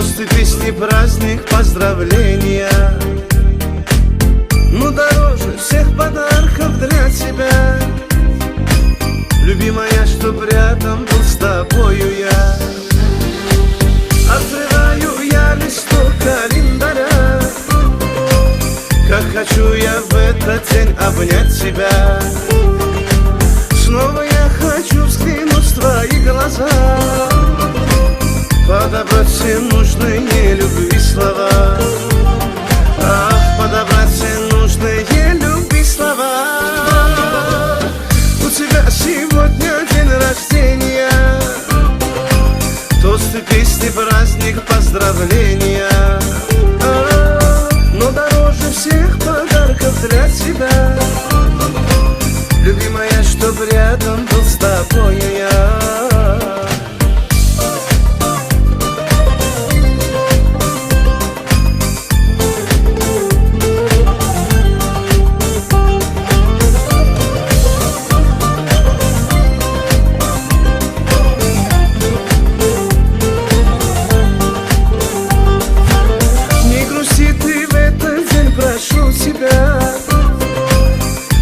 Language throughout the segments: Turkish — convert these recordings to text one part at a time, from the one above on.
Тосты, песни, праздник, поздравления. Но дороже всех подарков для тебя, любимая, чтоб рядом был с тобою я. Открываю я листок календаря, как хочу я в этот день обнять тебя. Снова я хочу взглянуть в твои глаза, подобрать все нужные любви слова. Ах, подобрать все нужные любви слова. У тебя сегодня день рождения, тосты, песни, праздник, поздравления. Но дороже всех подарков для тебя, любимая, чтоб рядом был с тобою я.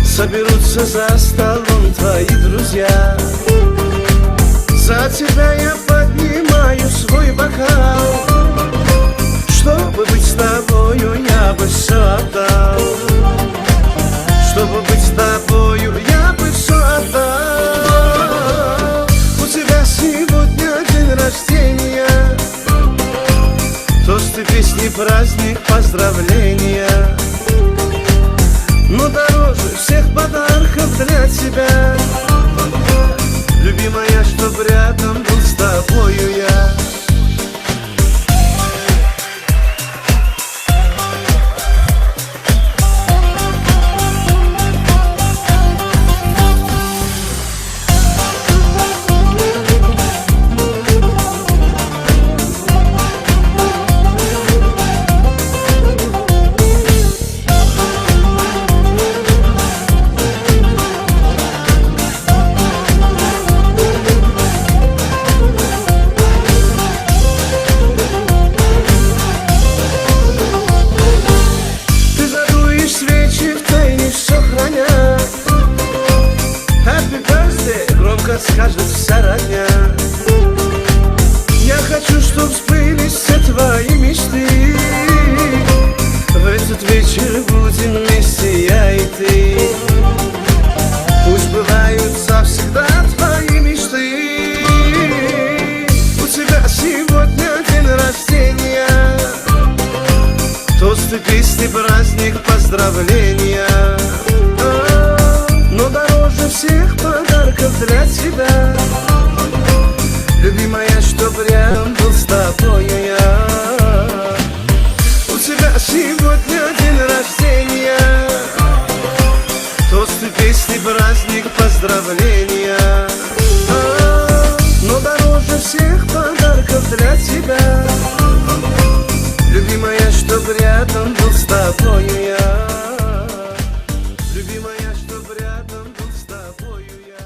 Соберутся за столом твои друзья, за тебя я поднимаю свой бокал. Чтобы быть с тобою, я бы все отдал. Чтобы быть с тобою, я бы все отдал. У тебя сегодня день рождения, тосты, песни, праздник, поздравления. Но дороже всех подарков для тебя, любимая, чтоб рядом был с тобою я. Скажет вся родня. Я хочу, чтоб сбылись все твои мечты. В этот вечер будем вместе я и ты. Пусть сбываются всегда твои мечты. У тебя сегодня день рождения, тосты, песни, праздник, поздравления. Но дороже всех подарков для тебя, любимая, чтоб рядом был с тобою я. У тебя сегодня день рождения, тосты, песни, праздник, поздравления. Но дороже всех подарков для тебя, любимая, чтоб рядом был с тобою я. Любимая, чтоб рядом был с тобою я.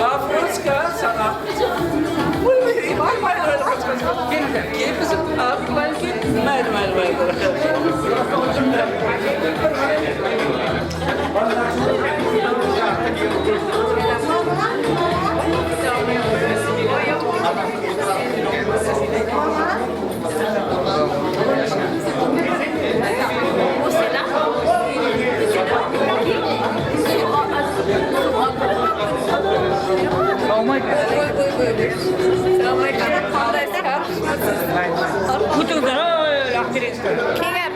Afrodska sana. Var öyle kaç. Gel kızım. Ablayın ki. Merhaba. Oh my God. Kutu da aktris. Kinger.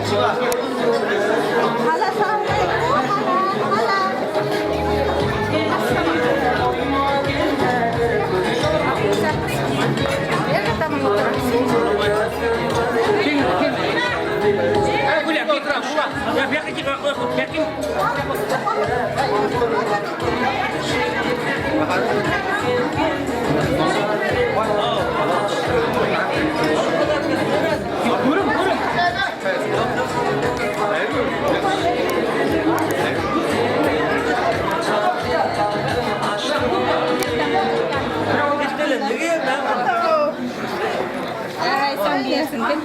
Hala hala. Sen diyorsun değil mi?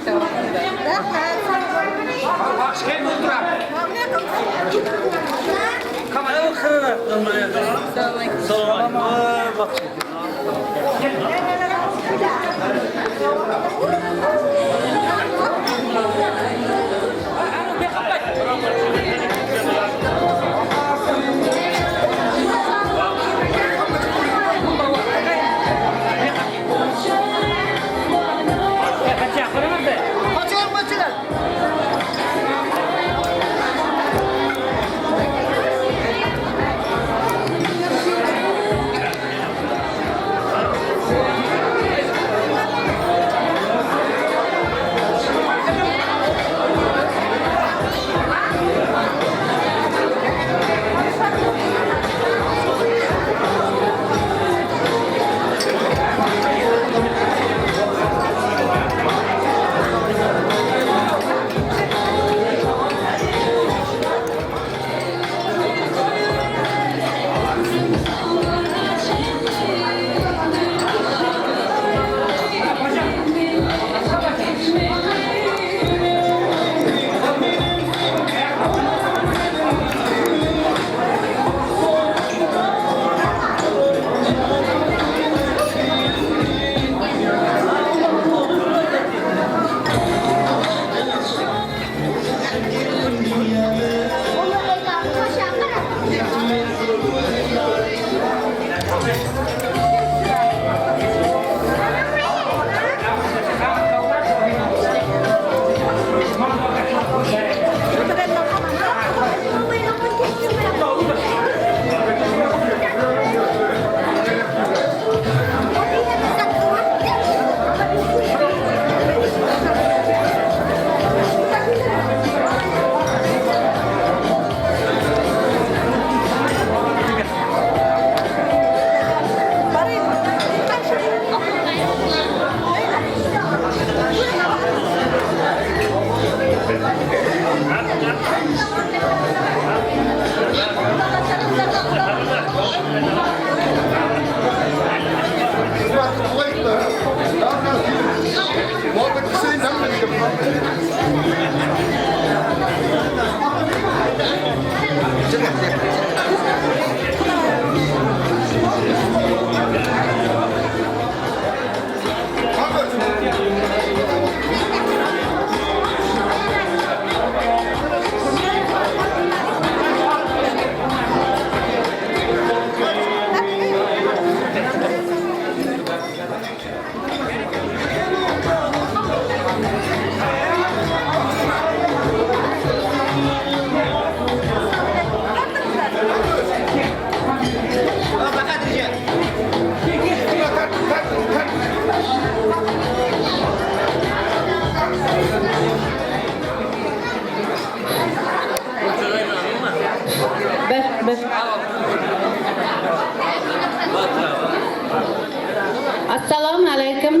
Assalomu alaykum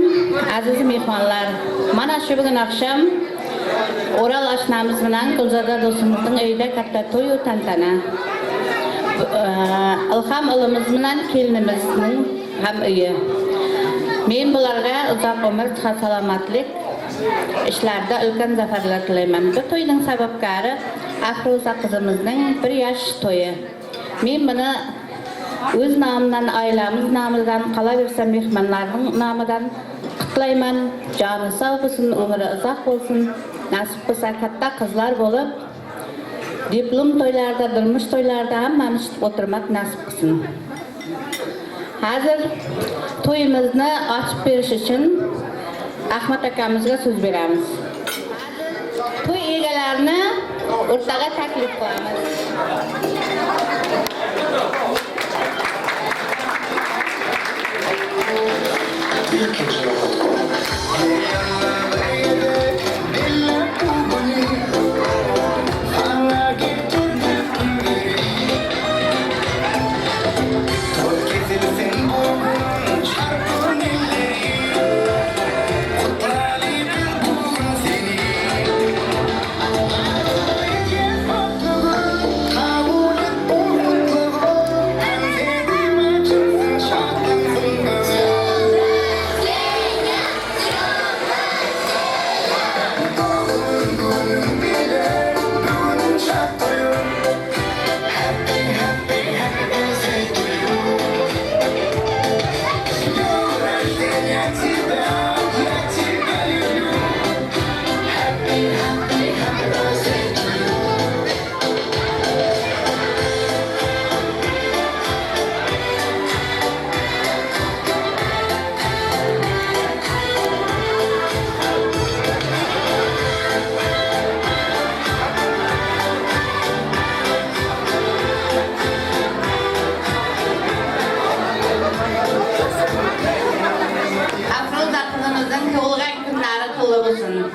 aziz mehmonlar. Mana shu bugun akşam Oral oshnamiz bilan Gulzada do'stimizning uyida katta to'y va tantana. Ilhom o'g'limiz bilan kelinimizning ham uyi. Men bularga uzoq umr, sihat, salomatlik, ishlarda ulkan zafarlar tilayman. Bu to'yning sababkori Afroza qizimizning 1 yosh to'yi. Men buni o'z nomidan, oilamiz nomidan, qolaversa mehmonlarning nomidan qutlayman. Joni sog' bo'lsin, umri uzoq bo'lsin. Nasib qilsa katta qizlar bo'lib, diplom to'ylarda, turmush to'ylarda hammani eshitib o'tirmak nasib qilsin. Hozir to'yimizni ochib berish uchun Ahmad akamizga so'z beramiz. To'y egalarini o'rtaga taklif qilamiz.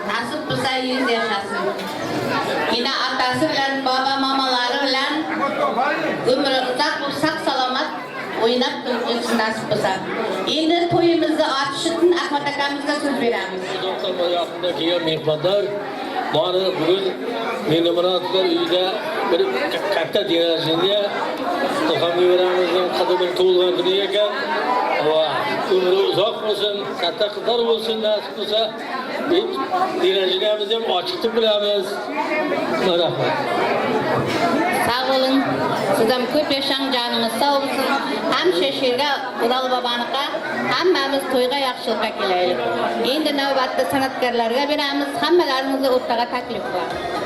Nasip bulsa 100 yaşasın. Yine atası bilen, baba mamaları bilen ömrü uzak, sağ salamat oynap dursun nasip bulsa. Endi toyumuzu açışın Ahmet akamızga söz veramiz. Doktor yakındaki mehmanlar bana bugün benim muratlar uyda bir katta dinajinde tokamı veramızın kadının tuğulgan günü eken ömrü uzak olsun, katta kızlar olsun nasip olsa dinajinemiz hem açıklık bilemiz. Merhaba. Sağ olun. Sizden köp yaşan canınız sağ olsun. Hem şeşirge Ural babanıqa, hammamiz toyga yaxşılıkka keleylik. Endi navbatda sanatkarlarga beramiz. Hammalaringizni o'rtaga taklif bor.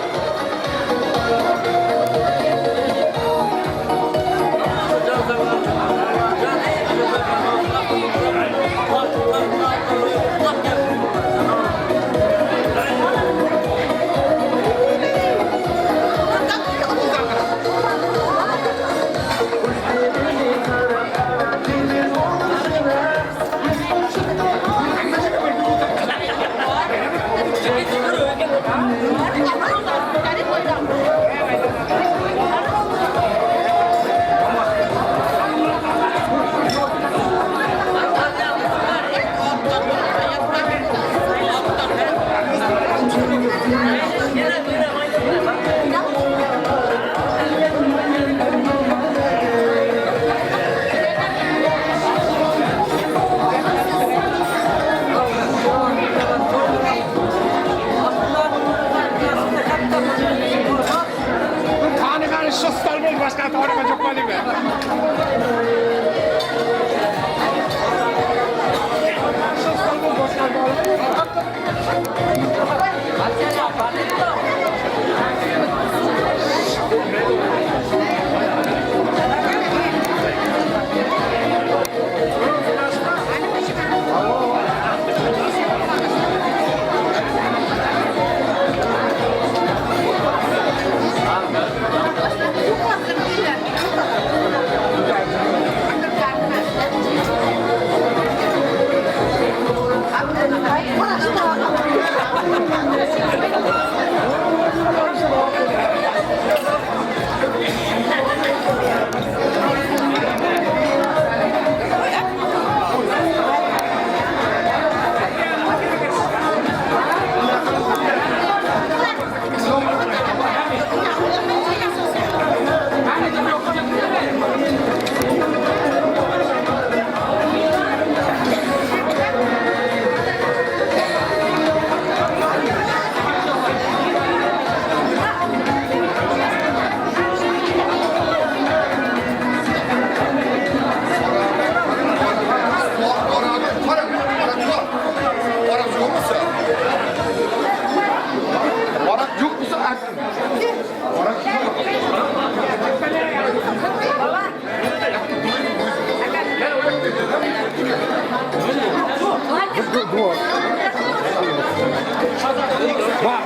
Bak,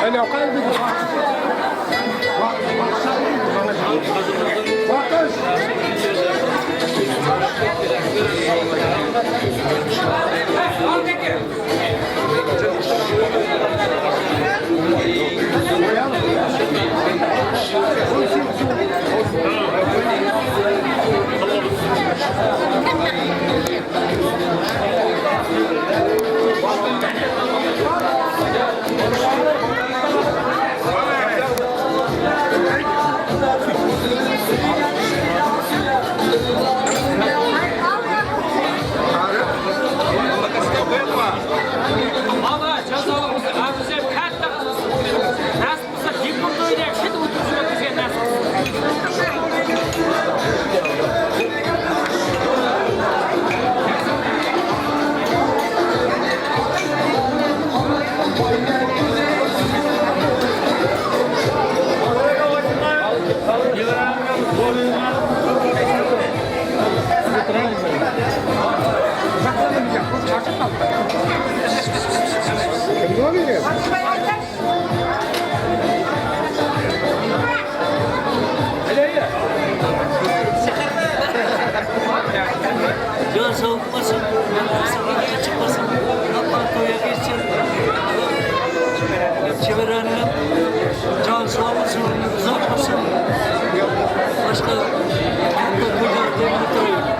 öyle o kadar bir Allah cezalımız arzusu katta. Nasıl olsa kim bunu öyle şimdi oturuyor bize nasıl? Can soğukmasın, sahneye çıkmasın, Apartoya geçsin. Çevirenler can sağlasın, uzatmasın. Başka kokular demir bakılsın.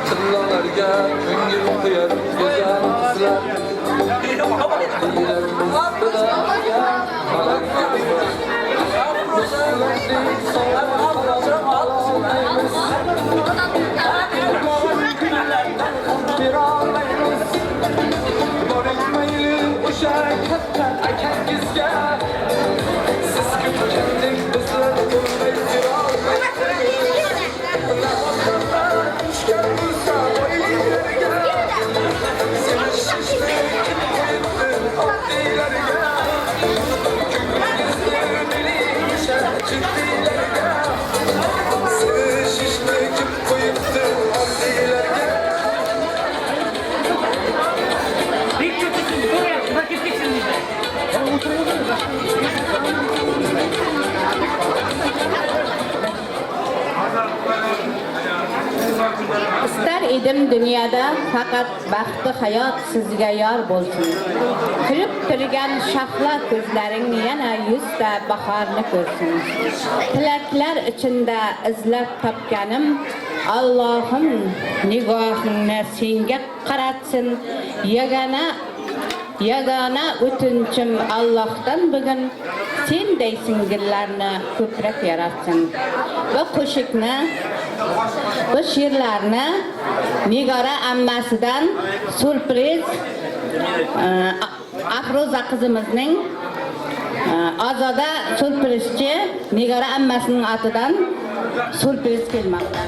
Tırnalarga ko'ngil qo'yar go'zal qizlar İster edim dünyada faqat baxtli hayot sizga yor bo'lsin. Kulib turgan shahla ko'zlaring yana yuzda bahorni ko'rsin. Tilaklar ichida izlab topganim Allohim nigohingni senga qaratsin. Yagona Yagana ötünçüm Allah'tan bugün sendey singillarni ko'proq yaratsin. Va qo'shiqni, va she'rlarni Nigora ammasidan surpriz Afroza qizimizning Azoda surprizchi Nigora ammasining atidan surpriz kelmoqda.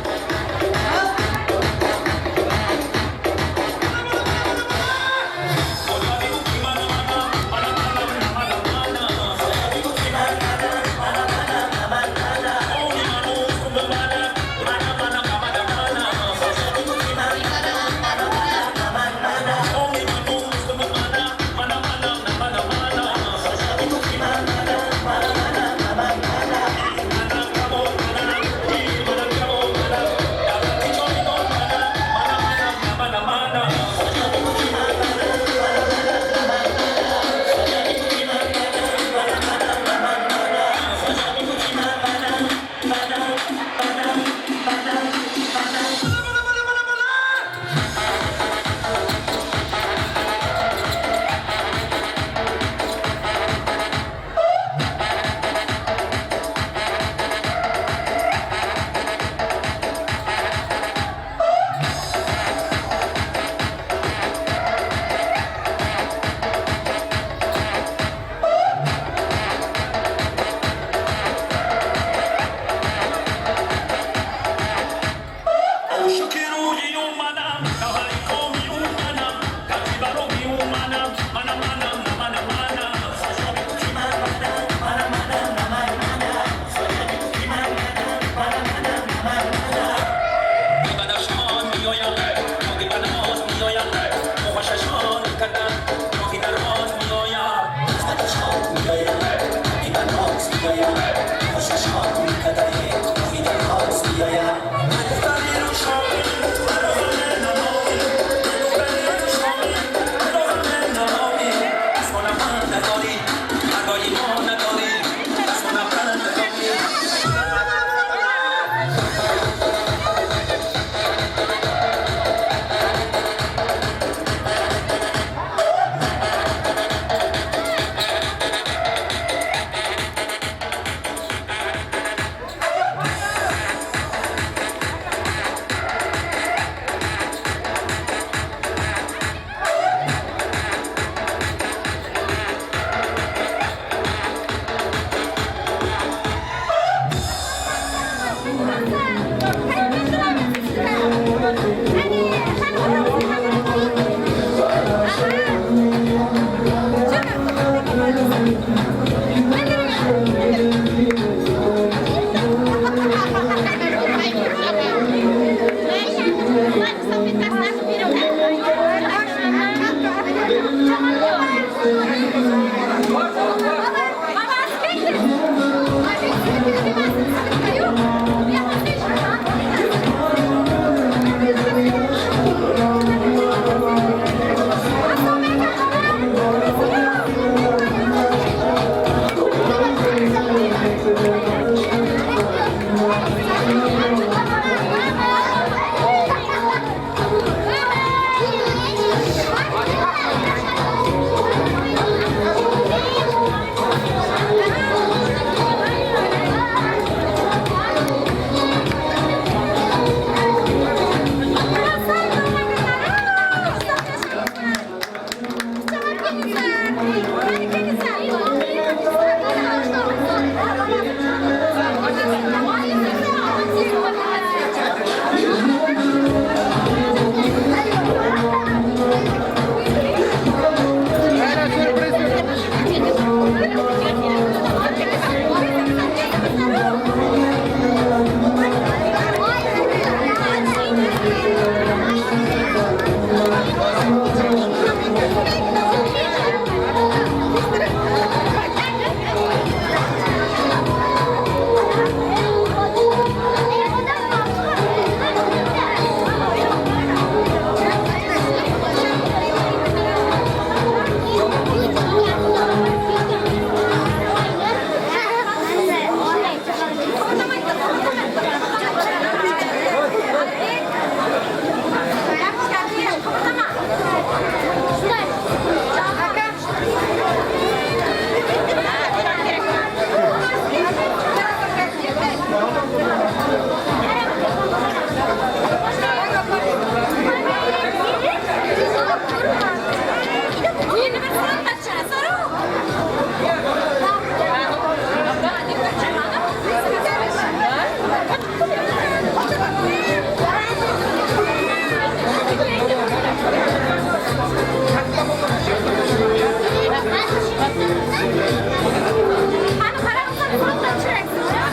Hani karanlıkta bir fırında çireksin ya.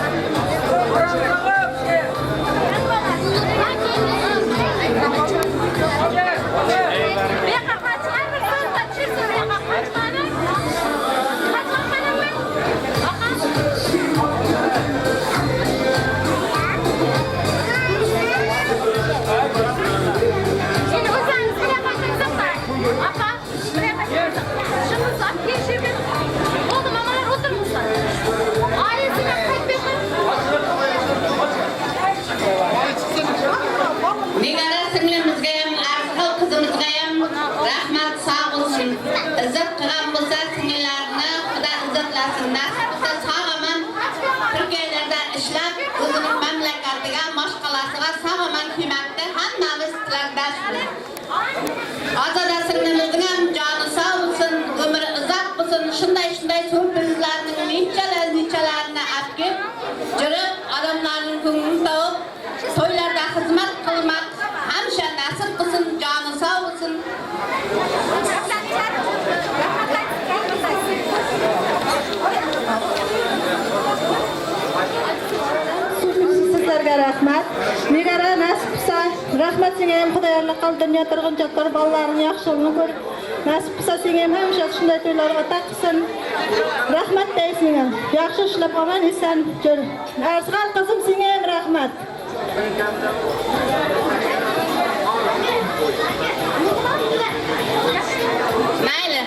Bir kafa çıkar bir fırında çirsin bir kafa tane. Kaç tane mi? Şimdi uzağınız buraya kaçırsak da. Apa buraya kaçırsak. Şimdi uzak geçirdik. Oldu mamalar oturmuşlar. Ailesine kaçmışlar. Nigara singlimizga ham, Arzqal qizimizga ham rahmat, sog' bo'lsin. Izzat qilgan bo'lsa singillarni Xudo izzatlasin. Nasib qilsa sog'-omon Turkiyalarda ishlab, o'zining mamlakatiga, boshqalasiga sog'-omon kelmoqda. Hammamiz tilakdashmiz. Ozoda singlimizning ham joni sog' bo'lsin, umri uzoq bo'lsin. Shunday so'pizlarning nechalarini olib jurib, odamlarning ko'nglini topib, to'ylarda xizmat qilmak hamisha nasib qilsin, joni sog' bo'lsin. Sizlarga rahmat. Nigara nasib qilsa, rahmat senga ham Xudo yarlaqal dunyo turguncha tur bolalaring yaxshiligini ko'r. Nasib qilsa senga ham hamisha shunday to'ylarga taqsin. Rahmat deysiz. Yaxshi ishlab omon esan jur. Arzqal qizim senga ham rahmat. Mayli.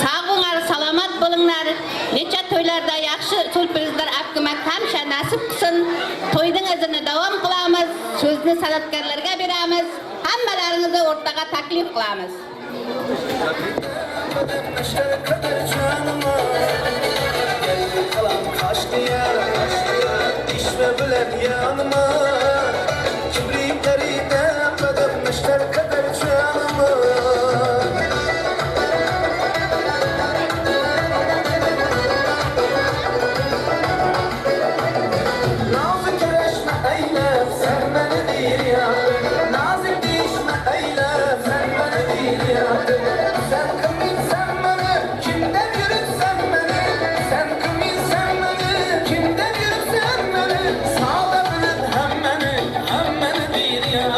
Sog'inglar, salomat bo'linglar. Necha to'ylarda yaxshi so'lpizlar olib hamisha nasib qilsin. To'yning izini davom qilamiz. So'zni san'atkorlarga beramiz. Hammalaringizni o'rtaga taklif qilamiz. İşme bilen yanıma Kibriklerine ödemişler kadar canıma Nazik eşme eyle sen beni değil ya Nazik dişme eyle sen beni değil ya Sen kımıysan beni kimden yürütsen beni Sen kımıysan beni kimden yürütsen beni Sağda bilip hem beni değil ya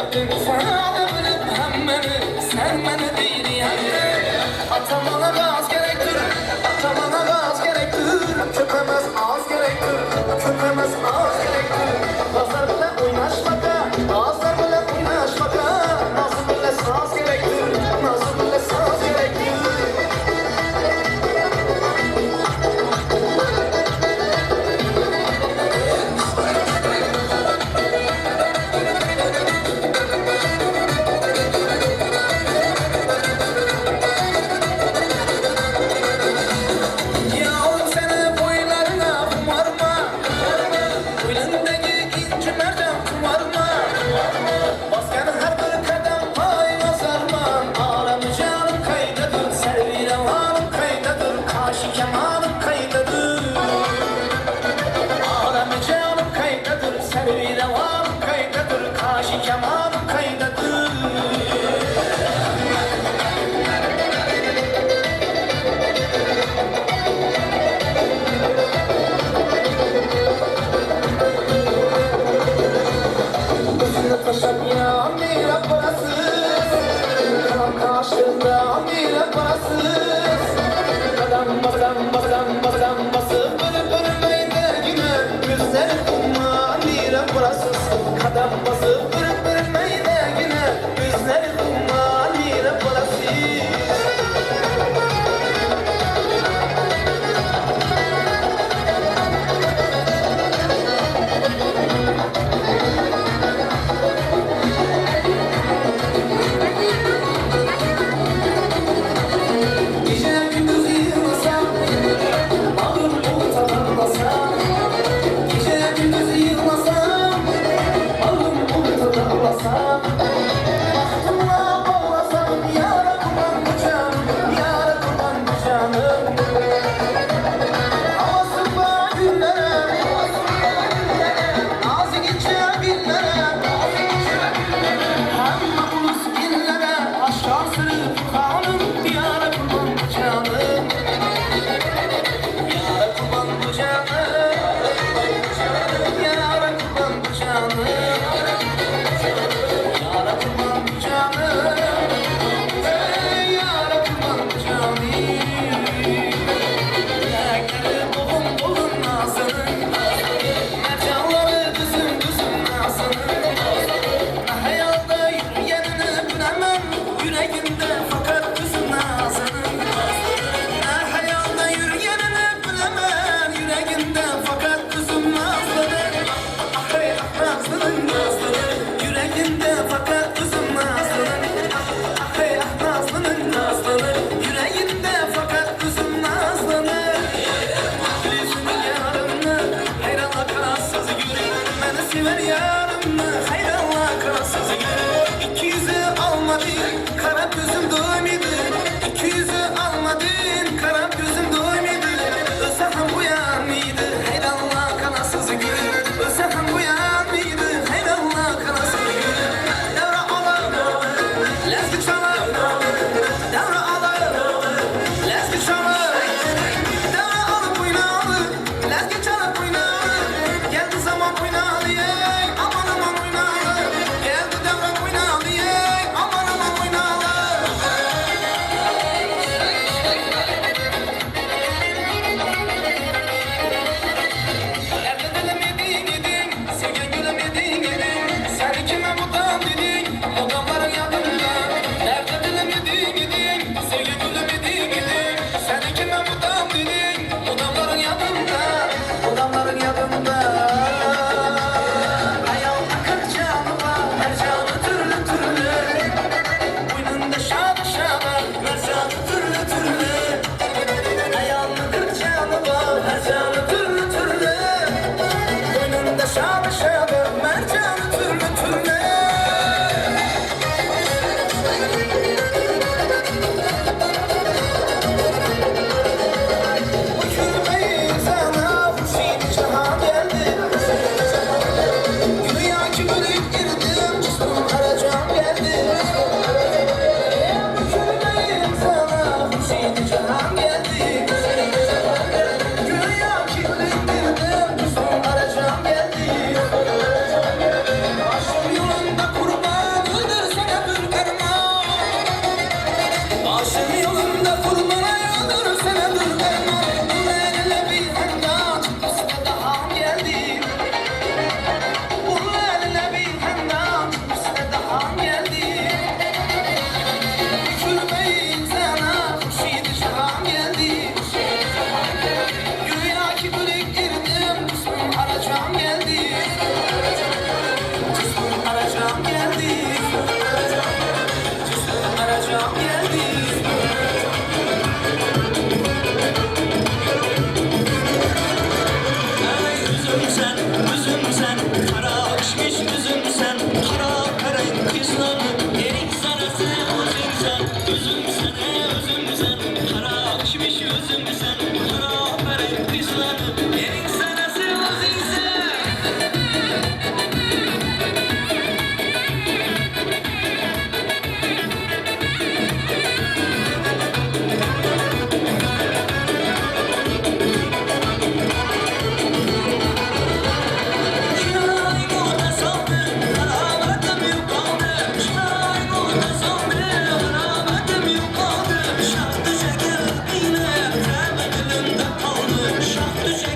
Sağda bilip hem beni sen beni değil ya Atamana gaz gerektir Atamana gaz gerektir Köpemez az gerektir Köpemez az gerektir Pazar bile oynaşmaka Ağızlar bile oynaşmaka Nazım bile saz gerektir Nazım bile saz gerektir Yavrum seni boylarına kumarma Boynundaki inci mercan kumarma Baskan her bir kadem pay basarma Ağlamı canım kaydadır Servire varım kaydadır Kaşı kemanım kaydadır Ağlamı canım kaydadır Servire varım kaydadır Kaşı kemanım kaydadır Kızını taşak ya mira parasız Kalan karşında mira parasız Kadam basıp bölüp meyde güne Gözleri kumma mira parasız Kadam basıp bölüp meyde güne Gözleri kumma mira parasız Gece gündüz yığmasam Ağır ortadan basam Gece gündüz yığmasam Ağır ortadan Şahtı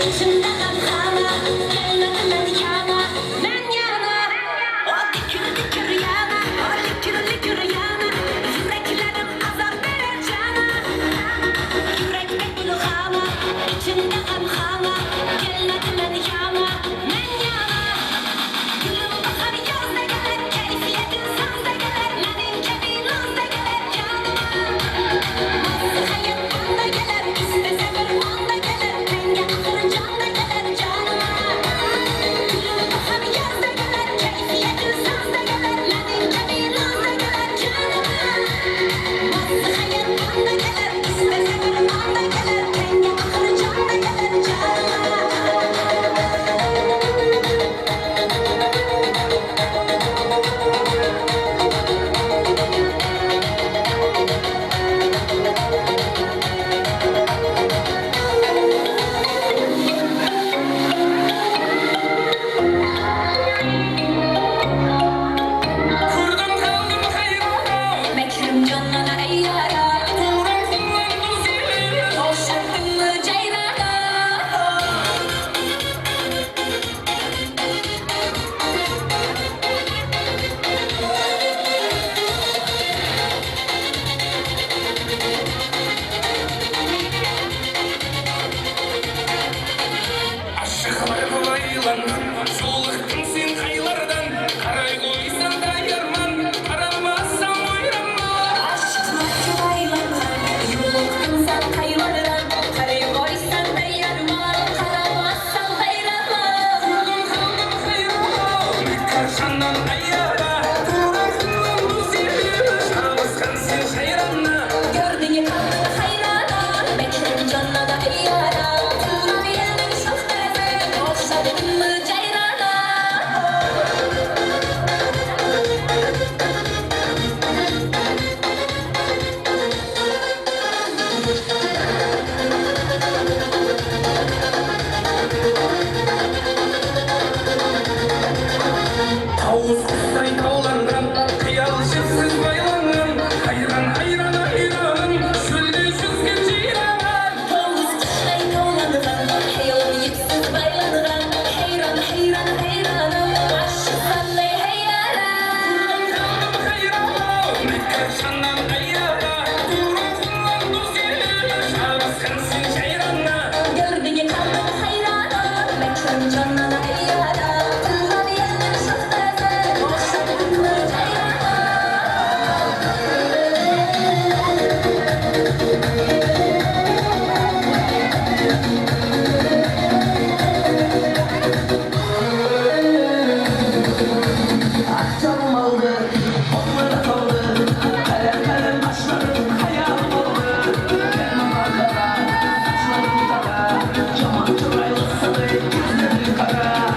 içimde gamhana, gelmedi men yana, men yana. O dikir dikir yana, o likir likir yana, yüreklerim azap verer cana. Yürek bekluhana, içimde gamhana, gelmedi men yana, men yana. Gülüm bakar yazda gelir, keyfiyetin sazda gelir, menin kebi nazda gelir canıma. Nasıl hayat bunda gelir, istese bir anda gelir, renge akır canda gelir canıma. Gülüm bakar yazda gelir, keyfiyetin sazda gelir, menin kebi nazda gelir canıma. Nasıl hayat bunda gelir, istese bir anda gelir, renge akır canda gelir canıma. Kurdum kaldım hayvana. Bekrim canına eyyara, Uğram kullandım seni. boşaktın mı ceyrana? Aşıklar kolaylandım, soğuktun sen kaylardan. Karay koysan dayarman, karamazsan oyranma. Aşklar yuvarlanlar, yuluktun sen kaylardan. Karayı koysan değerman, karamazsan bayramlar. Kurdum kaldım hayvana. Karşandan ayyara. Uğram kullandım seni. Şarabıskan sen hayranla. Gördün ya kalbin hayrana, bekrim canına eyyara. Tuğra bilenin şuhteze, boşaktın mı ceyrana? Tavus kuştay tavlandım, kıyalışıksız baylandım. Hayran hayran hayranım, şölde süzgün ceyranım. Tavus kuştay tavlanıram, heyol yiksiz baylanıram. Heyran heyran heyranım, aşık sallay heyyaram. Kaldım hayranım, Mekke'şandan ayyara. Uğram kullandım seni, şarabıskan sen ceyranla. Gördün ya kalbin hayrana, bekrim canına eyyara. Tuğra bilenin şuhteze, boşaktın mı ceyrana? Canım aldı, onlara kaldı. Kalem kalem başlarım, hayalim oldu. Benim arkada, saçlarım kara. Yaman çıraylı sarı, gözleri kara.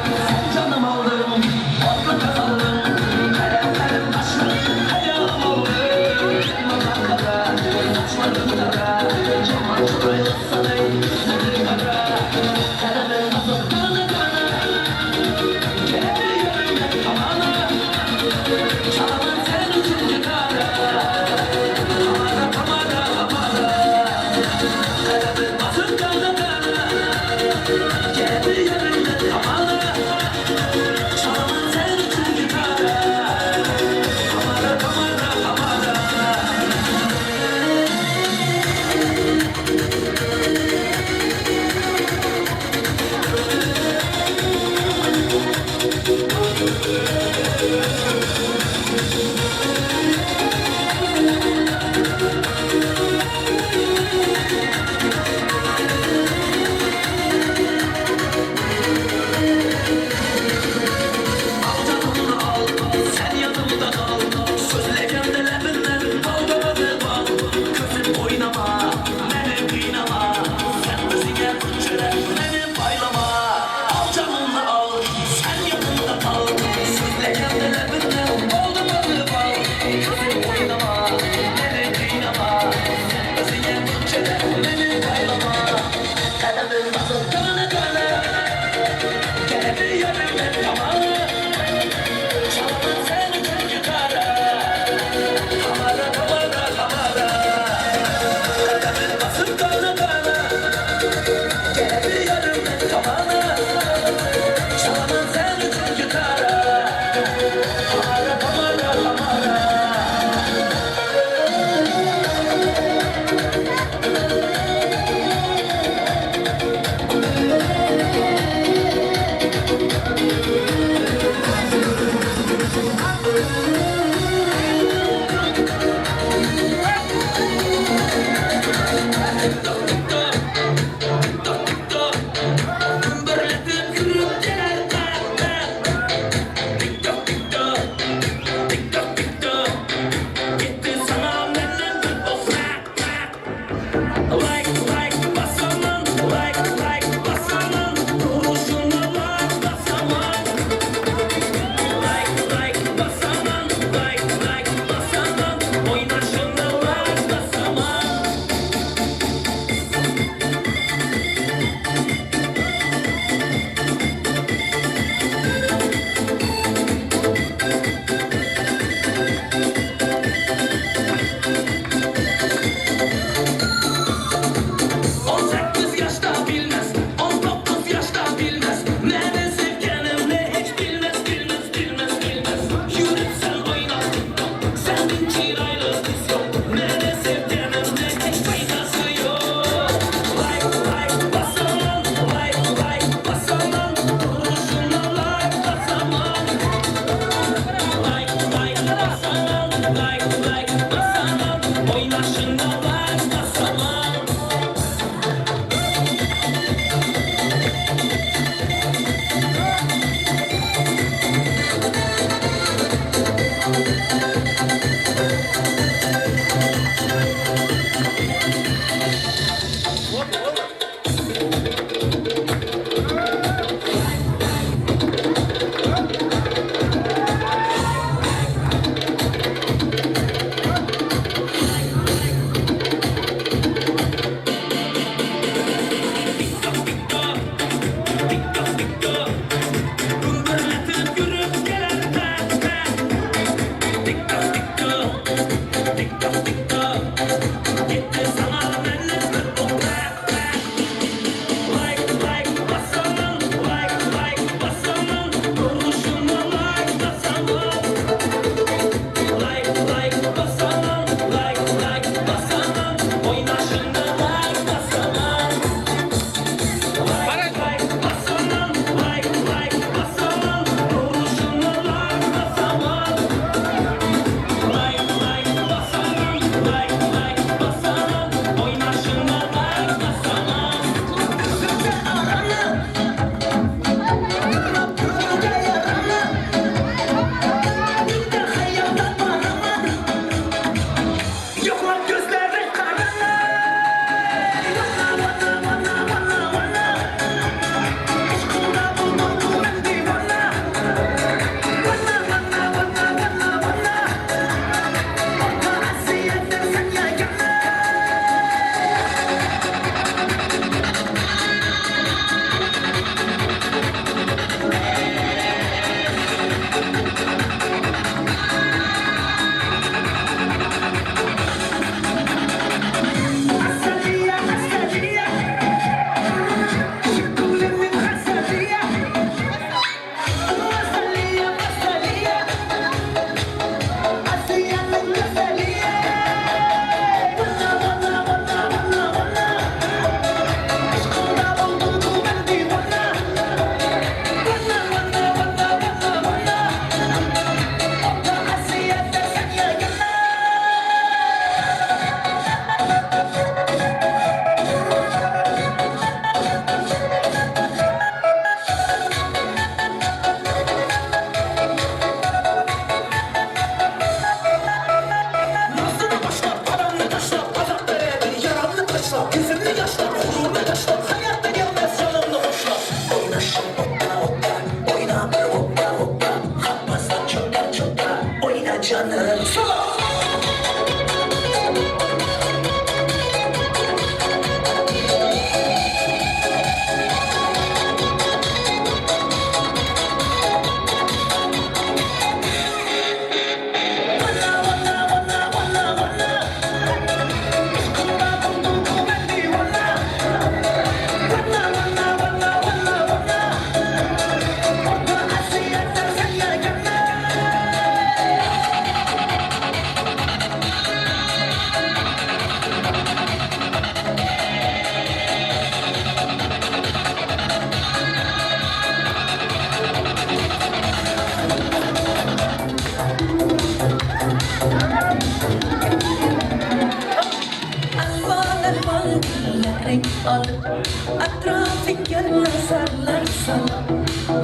nazarlar sana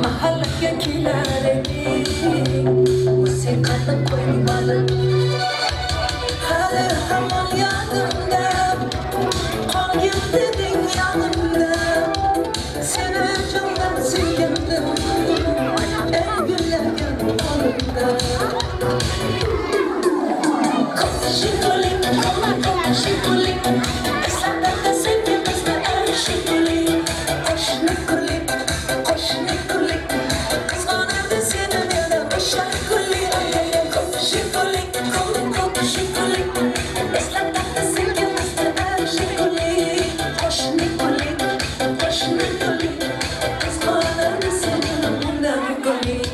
Mahallaga kelar edik Musiqani qo'ymadi Hali hamon yodimda Qolgin deding yonimda Seni jondan sevgandim Ey gullarga qo'limda Shikulik, shikulik Eslatadi sevgimizni ey shikulik Qo'shni kulik Qizg'onardi seni yana o'sha kulik Shikulik, shikulik Eslatadi sevgimizni ey shikulik Qo'shni kulik Qizg'onardi seni undan kulik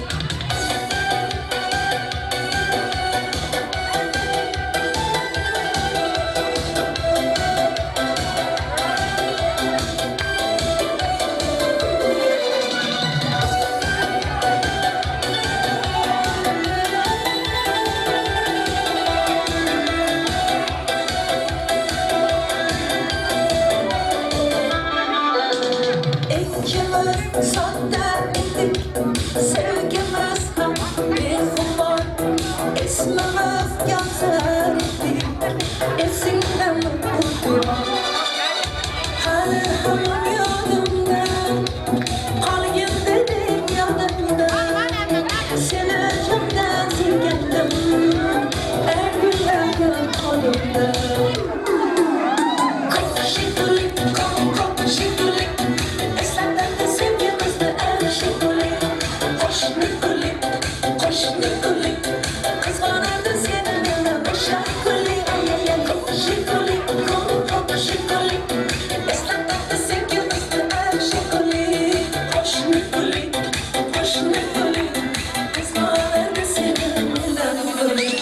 İkimiz sodda edik Sevgimiz ham mehmon Ismimiz yozar edik Esingdami o'tgan Hali hamon yodimda Qolgin deding yonimda Seni jondan sevgandim Ey gullarga qo'limda Shikulik, shikulik Eslatadi sevgimizni ey shikulik Qo'shni kulik Qizg'onardi seni yana o'sha kulik Shikulik Eslatadi sevgimizni ey shikulik Qo'shni kulik Qizg'onardi seni undan kulik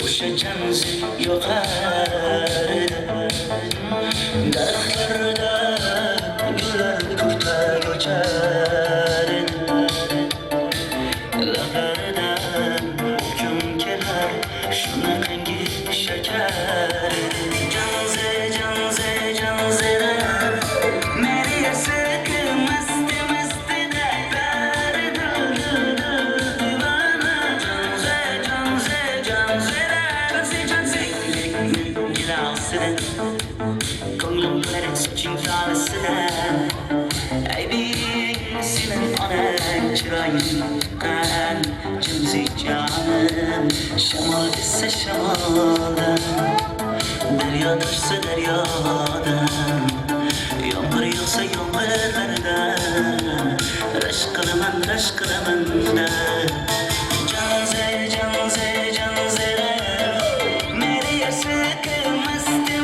o'sha janzi yoqar daraxtlarda gullar ko'kda yochar lablaridan hukm kelar shunaqangi shakar janzira meni yasaki masti ko'nglim bir soching yolisida aybing sening onang chiroying qan jimjit jonim shamol esa shamoldan daryo tursa daryodan yomg'ir yog'sa yomg'irlardan rashk qilaman da janzira meni yasaki masti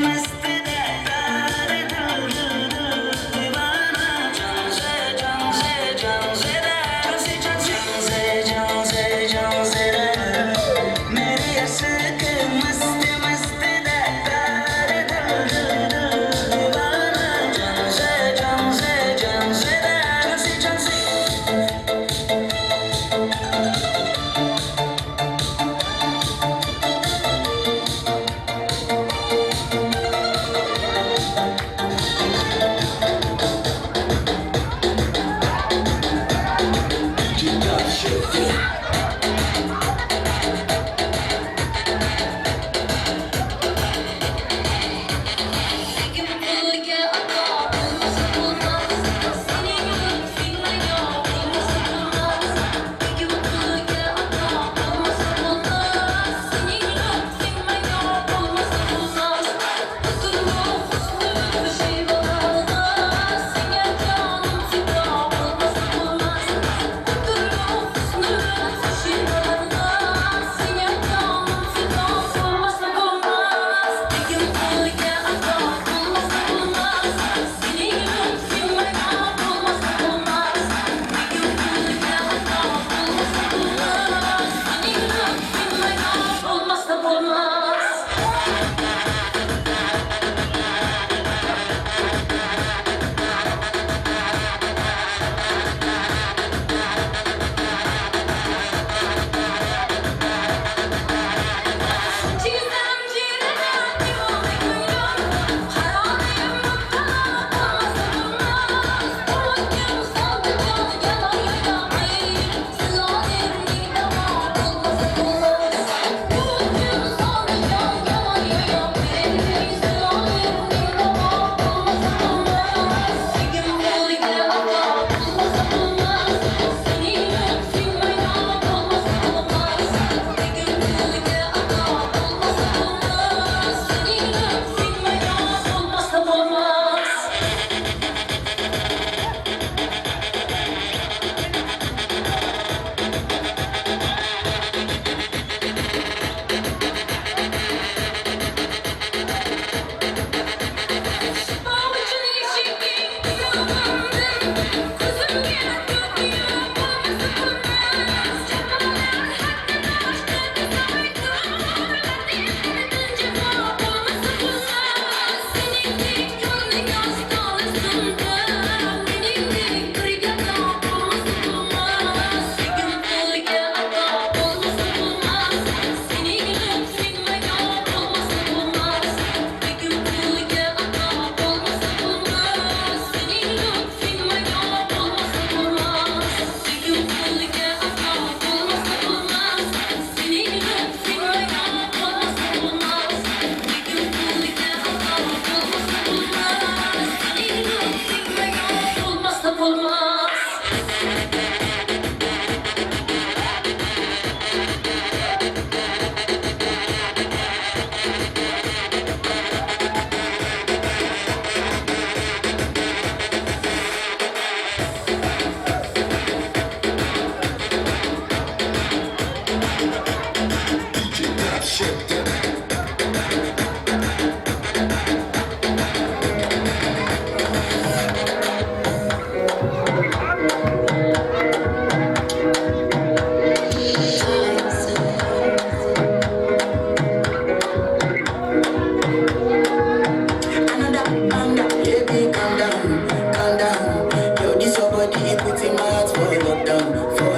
body, put in my heart for lockdown, oh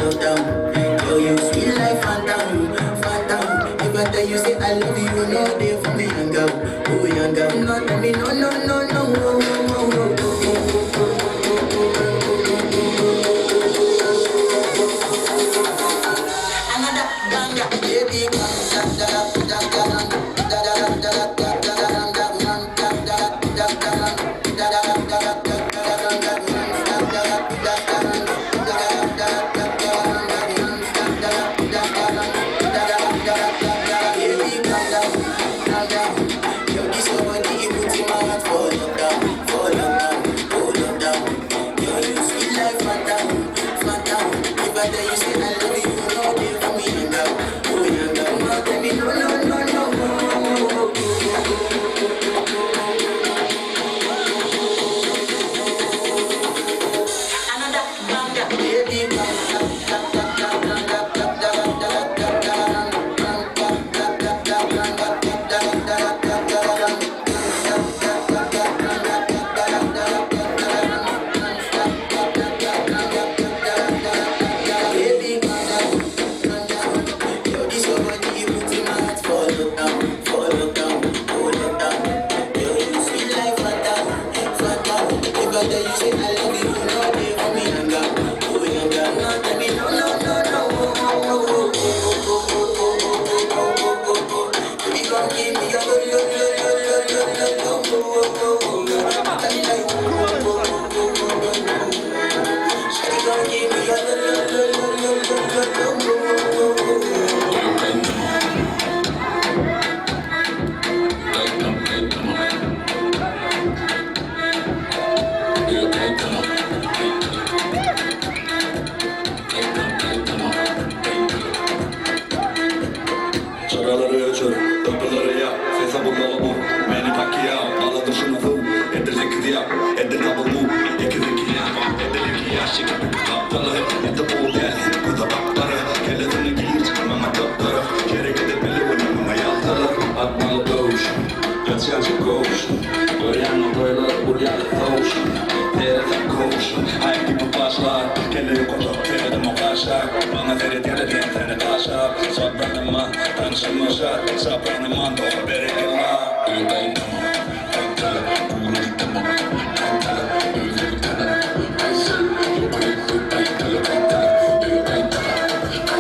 lockdown. Yo, you sweet life, phantom, phantom. If I tell you say I love you, you know they for me young girl, oh young girl. No, tell me no, no, no, no, oh, oh, oh, oh. Baby, Çaraları açır, kapıları yap, ses abundalı bu. Beni bakıyor, ağladı şunu bu. Edilik diye, edil abul bu. İkilik ya, edilik ya, şık. Kaptalı, edi bu gel, bu da bakları. Kellerini giyir, çıkmama kapları. Gerek edilmeli oynamama yaltalı. Atmalı doğuş, yatsyancı koş. Öğrenme böyle, buraya doğuş. Tereden koş, ayak gibi başlar. Kelle yok olup, tereden o kaşlar. Bana tereden seni taşlar. Sabranıma, tanışılmışlar. Sabranıma doğru bereketler. Öldayım tamam, öldayım, öldayım tamam. Öldayım, öldayım tamam. Öldayım, öldayım tamam. Öldayım tamam, öldayım tamam.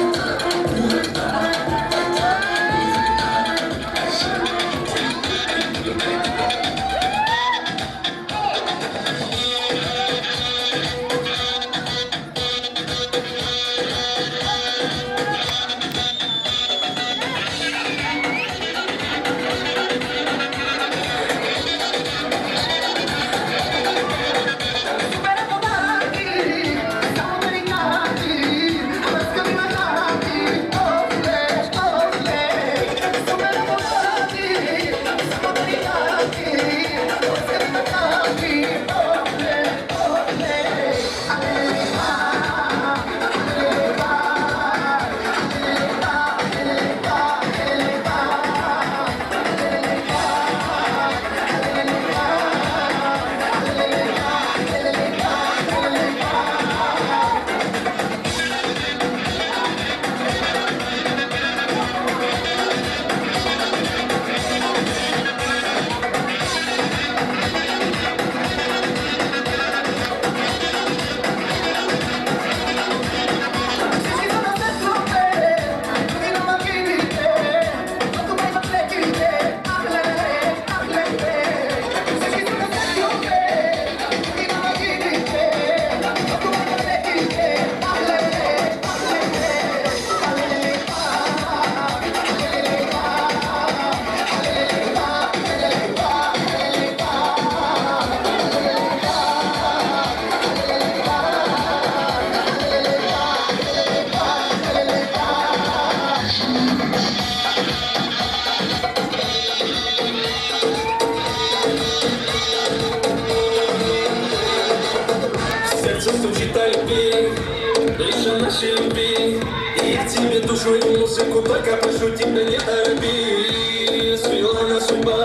нашей любви. Я тебе душу и музыку только прошу, тебя не торопи. Свела нас судьба,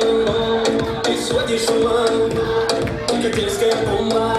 ты сводишь с ума, как леская бомба.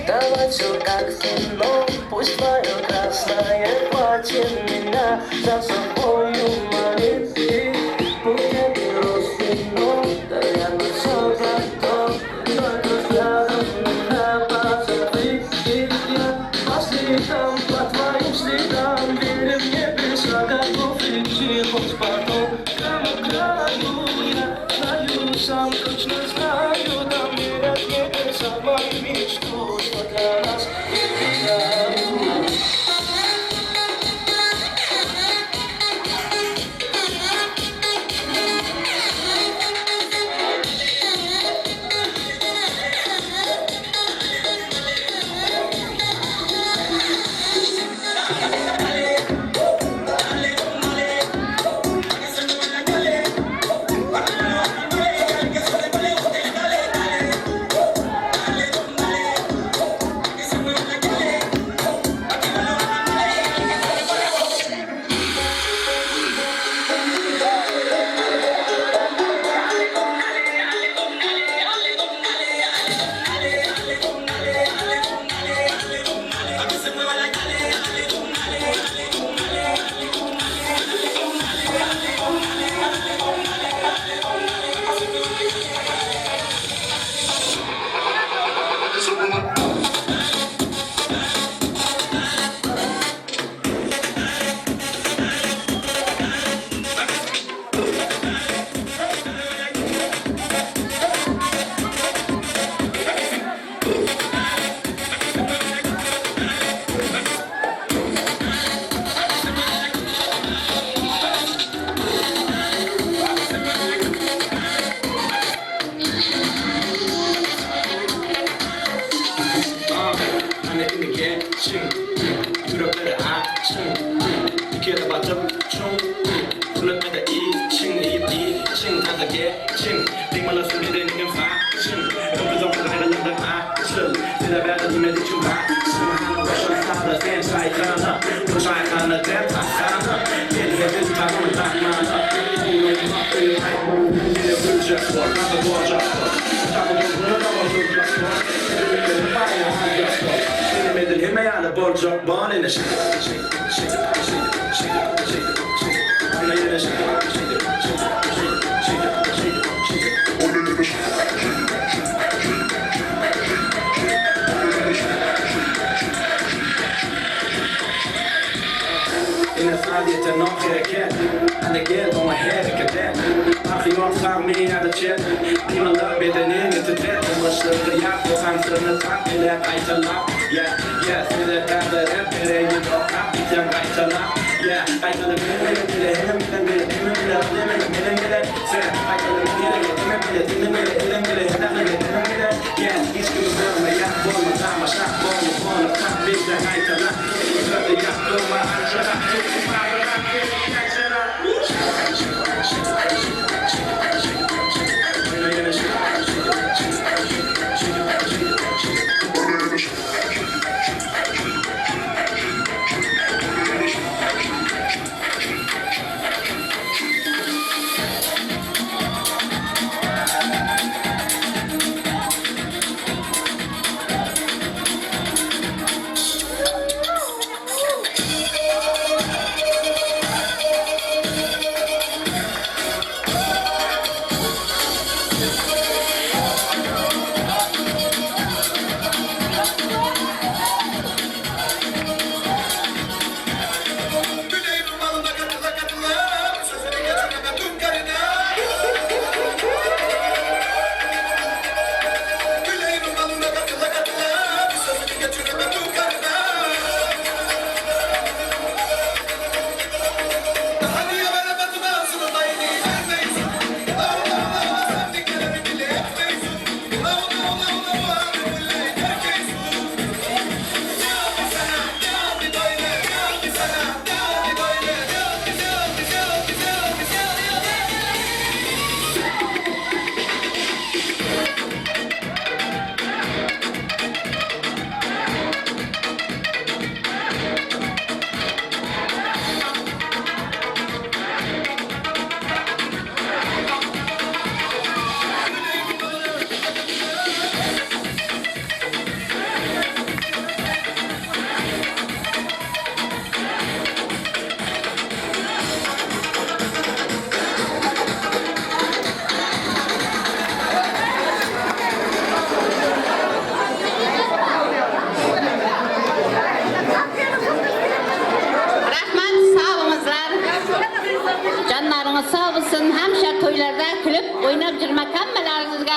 Давай все как в кино, пусть твое красное платье меня за собою манит. Будет вино, наверное, все готов, только взглядом меня позови. И я по следам, по твоим следам, верю в небеса, готов идти хоть потом. К краю я знаю, сам точно знаю, там верят небеса в мою мечту, что для нас идеально.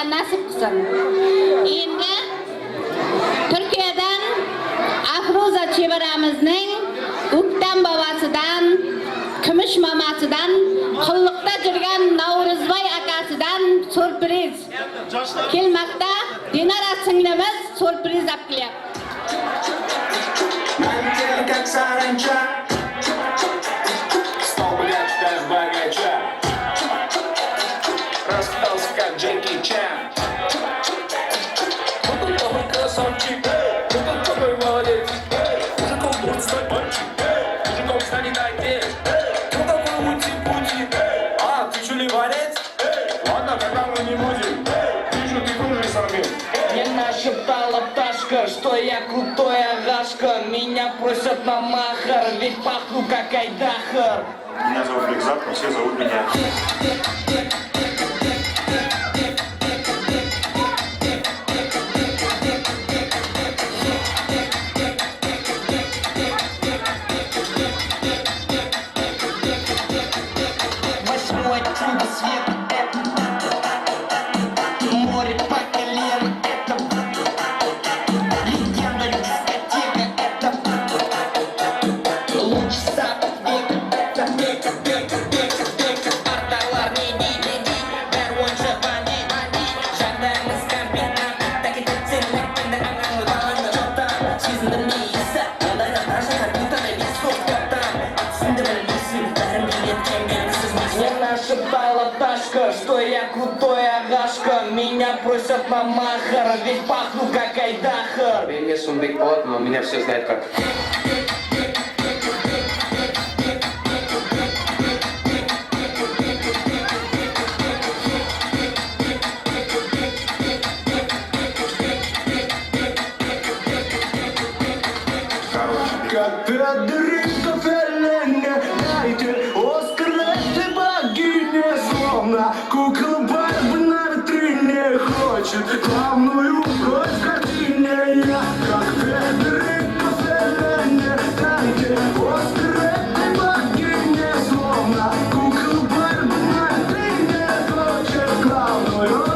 nasib qilsin. Endi Turkiyadan Afroza chevaramizning O'ktam bobosidan, Kumush mamasidan, qulluqda jirgan Navruzboy akasidan surpriz kelmoqda. Dinara singlimiz surpriz olib kelyapti. Как саранча, стал блядь, даже богача. Распался как Джеки Чан. Вот он такой красавчик, вот он такой молодец. Мужиком будет стать мальчик, мужиком станет отец. Вот такой ути-пути, а ты чё ливанец? Ладно, тогда мы не будем, вижу, ты тоже самец. Мне нашептала пташка, что я крутой агашка. Меня просят на махар, ведь пахну как айдахар. Меня зовут Бекзат, но все зовут меня. Восьмое чудо света — это море по колено, это легенда дискотека, это луч сапог века, это арталар не ди, бәрвонша бани, жағдайымыз комбинат, так это целлектенді аңғаңы баланы жоқтан, сезіндім нейісі, ондайда даже как будто да без тоқтан, түсінді білмейсің, бәрін билеткен белгісіз Мне нашептала пташка, что я крутой агашка. Меня просят на махар, ведь пахну как айдахар. Мне Сумбек Пот, но меня все знают как. Как Федерико Феллини, дайте Оскар этой богине. Словно кукла Барби на витрине хочет главную роль в картине. Я как Федерико Феллини, дайте Оскар этой богине. Словно кукла Барби на витрине хочет главную роль в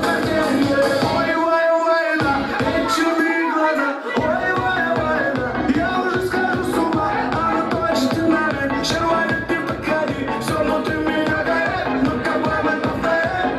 картине. Ой, ой, ой, да, эти глаза, ой, ой, ой, да. Я уже скажу с ума, она точно динамит. Червонит ты покади, все внутри меня горит. Ну-ка, мама, повторяй.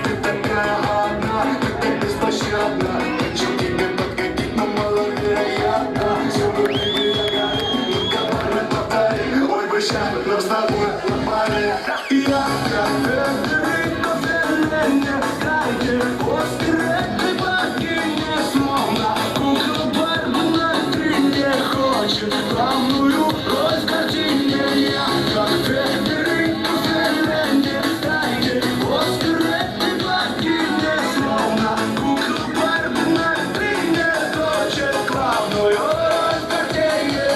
Ты такая одна, ты так беспощадна. Чем тебе подгодит, но маловероятно. Все внутри меня горит. Ну-ка, мама, повтори. Ой, бы щас нам с тобой лопали. Я как Федерико Феллини, дайте Оскар этой богине. Словно кукла Барби на витрине хочет главную роль в картине. Я как Федерико Феллини, дайте Оскар этой богине. Словно кукла Барби на витрине хочет главную роль в картине.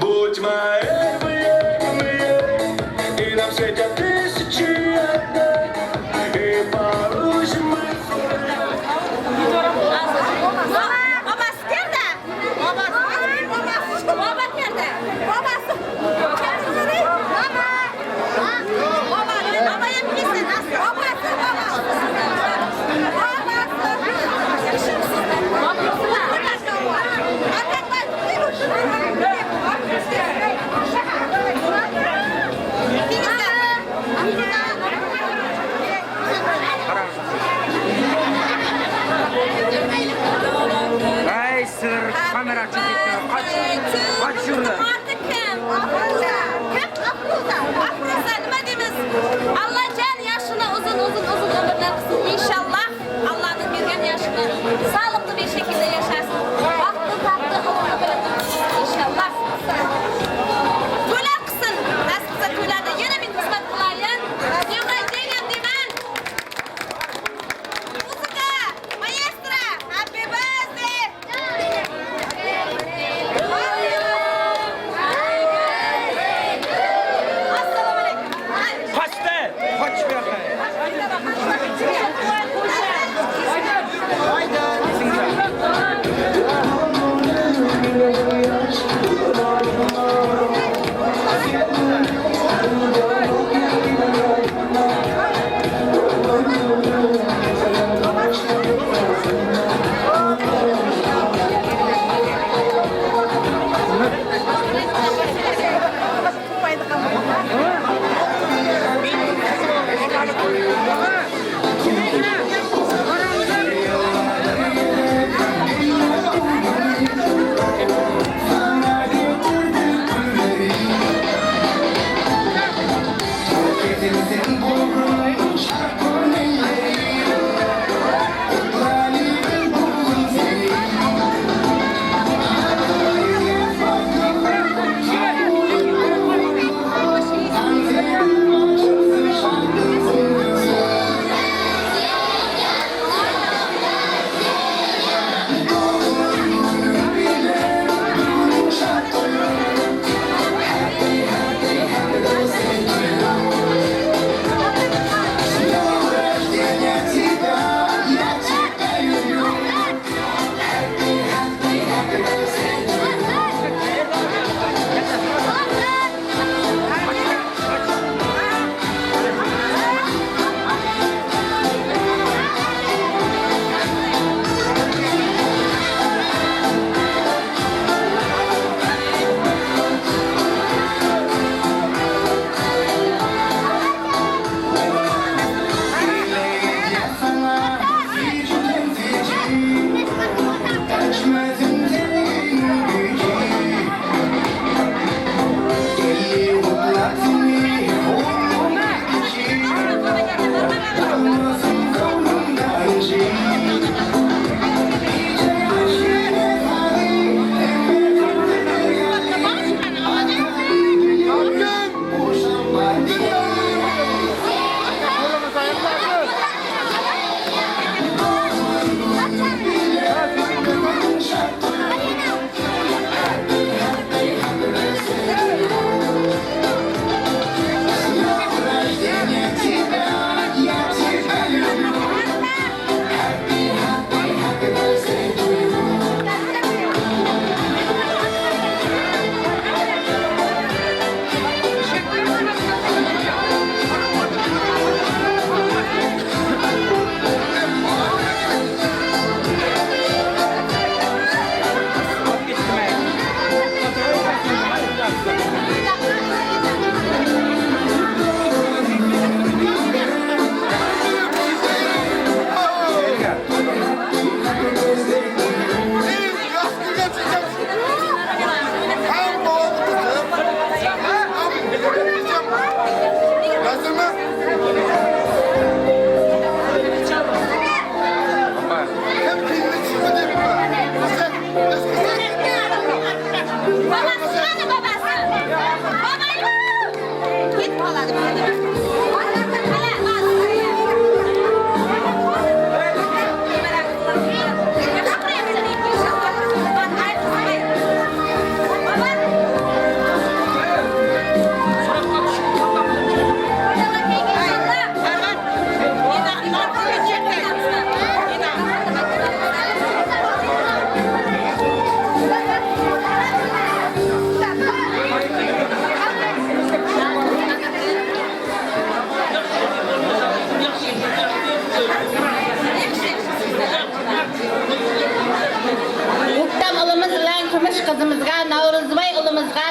Будь моей, и на свете тысячи одной, и поручим мы. Babası nerede? Babası nerede? Babası. Babaya bilirsin nasıl? Babası. Ey sır, kamera çekti. Kaç şurada. Nima deymiz? Allah jon yoshini uzun umrlar qilsin inshaalloh. Allohning bergan yoshini sog'liqli bir shaklda yashasin. Vaqti taqdi umri bilan inshaalloh. To'lar qilsin. Nasib qilsa to'larda yana bir xizmat qilayin. Yig'ay deyman. Muzika, maestro, happy birthday.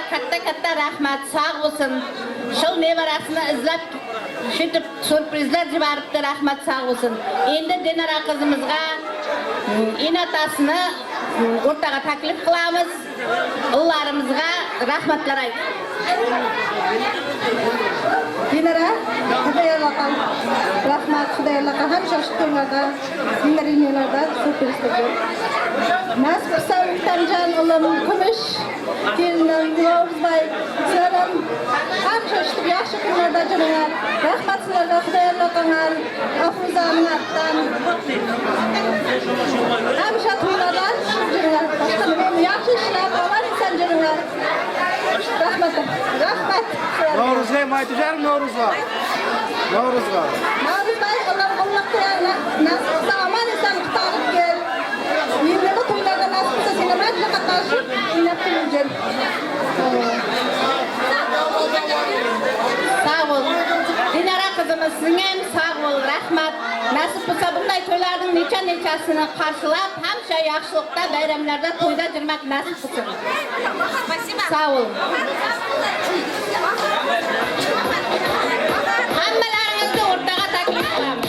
katta rahmat, sağ olsun. Şu nevarasını izlep, şutip sürprizler cibarıptı, rahmat sağ olsun. Endi Dinara kızımızga inatasını ortaga taklif kılamız. Ullarımızga rahmatlar ayt. Dinara, Xudayarlaqa rahmat, Xudayarlaqa ham shoshqonlarda, dinlarilarda sürpriz qildi. Nasib qilsa Tamjan ulim kumush kelinim Yovuzbay sizlar ham shoshib yaxshi kunlarda juringlar. Rahmat sizlarga Xudayarlaqalar, Afruzamning atdan. Hamisha to'ylarda juringlar. Boshqa nima yaxshi ishlar olar inson juringlar. Rahmat. Rahmat. Novruzga nima aytishar Novruzga? Novruzga. Novruzbay Allohga nasib qilsa omon eson qutqarib kel. Yillarda to'ylarda nasib qilsa seni bilan qatnashib, o'ynab kelgin. Sağ ol. Dinara kızımız sizin hem sağ ol, rahmat. Nasip olsa bunday toylarning necha-nechasini qarshilab, hamsha yaxshilikda, bayramlarda to'yda yurmak nasib qilsin. Sağ ol. Hammalaringizni o'rtaga taklif qilamiz.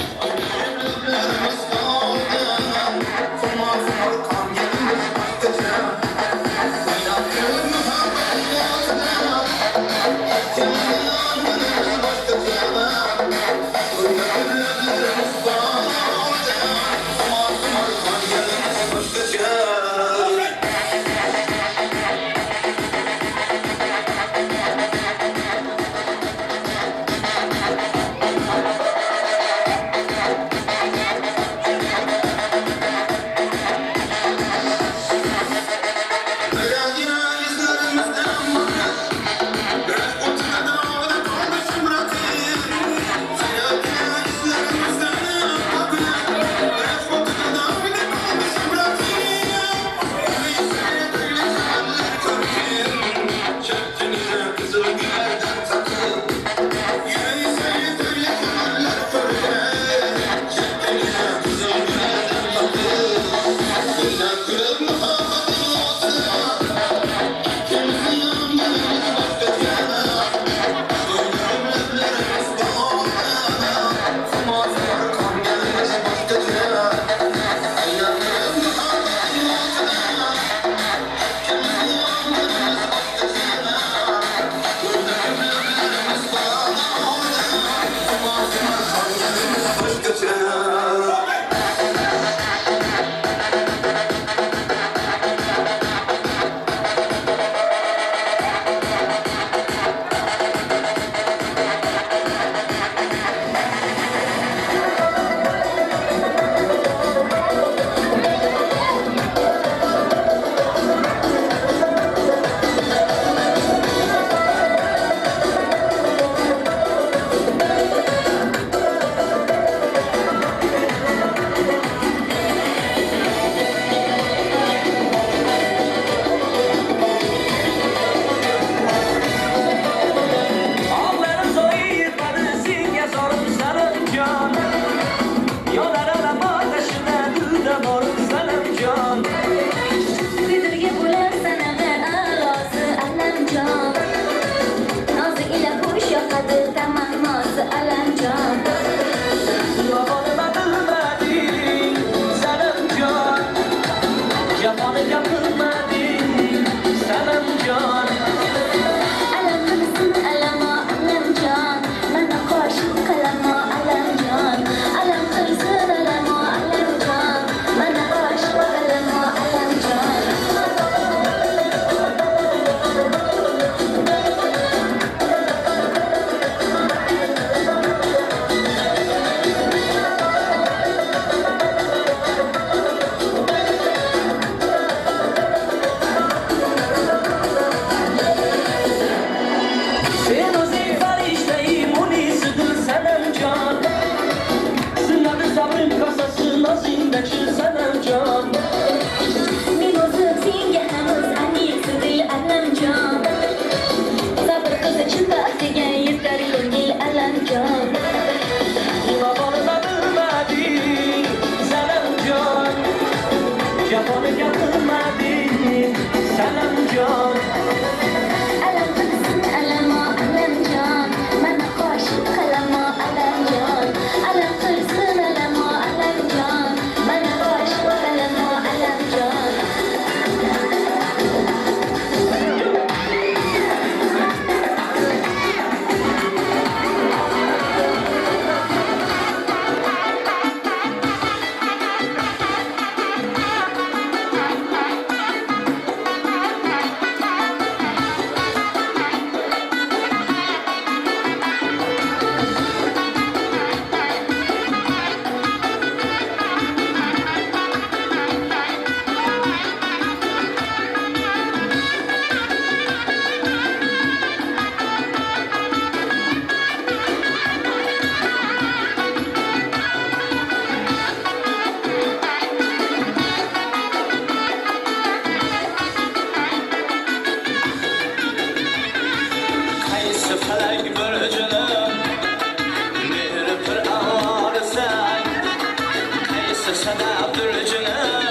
sana Abdülcünüm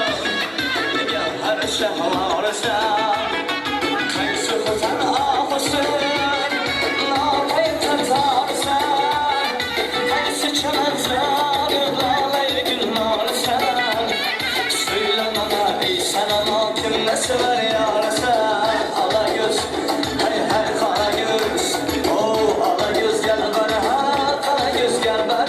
Gel her şehvarsa Kaysı kutar ahısı Nâfey tatarsa Kaysı çanazlar Lâlay gülnarsa Söyle bana ey sana kim nesi var yarasa Ala göz hay hay kara göz Oh ala göz gel bana kara göz gel bana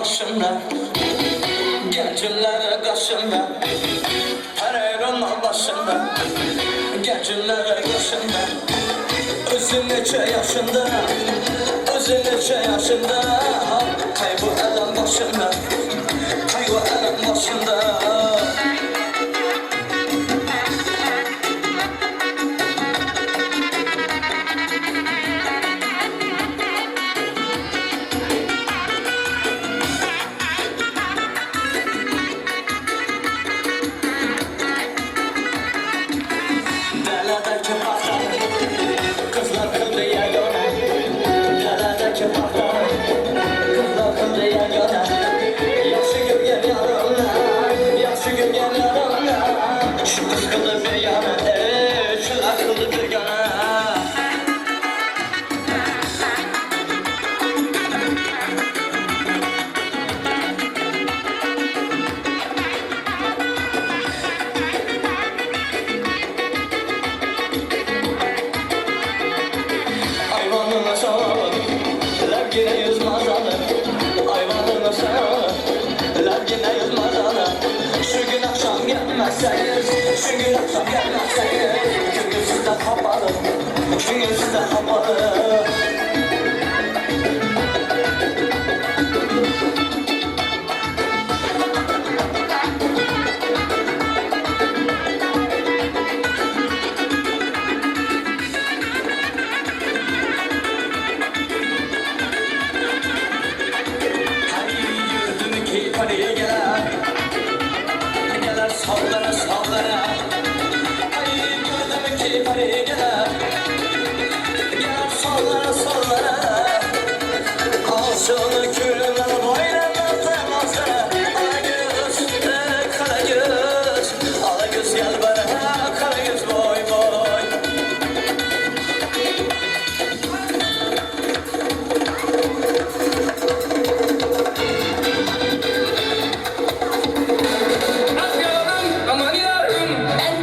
başında Gencilere karşında Pereyra'nın başında Gencilere karşında Özün neçe yaşında Özün neçe yaşında Kaybı elem başında Kaybı elem başında gelmezseniz şu gün akşam gelmezseniz çünkü sizden kapalı çünkü sizden kapalı Paraya geler sallara sallara ay gördüm ki paraya geler sallara sallara ağzını külümden boynundan alsana kara göz ala göz gel bana kara göz boy boy Aman yavrum, ben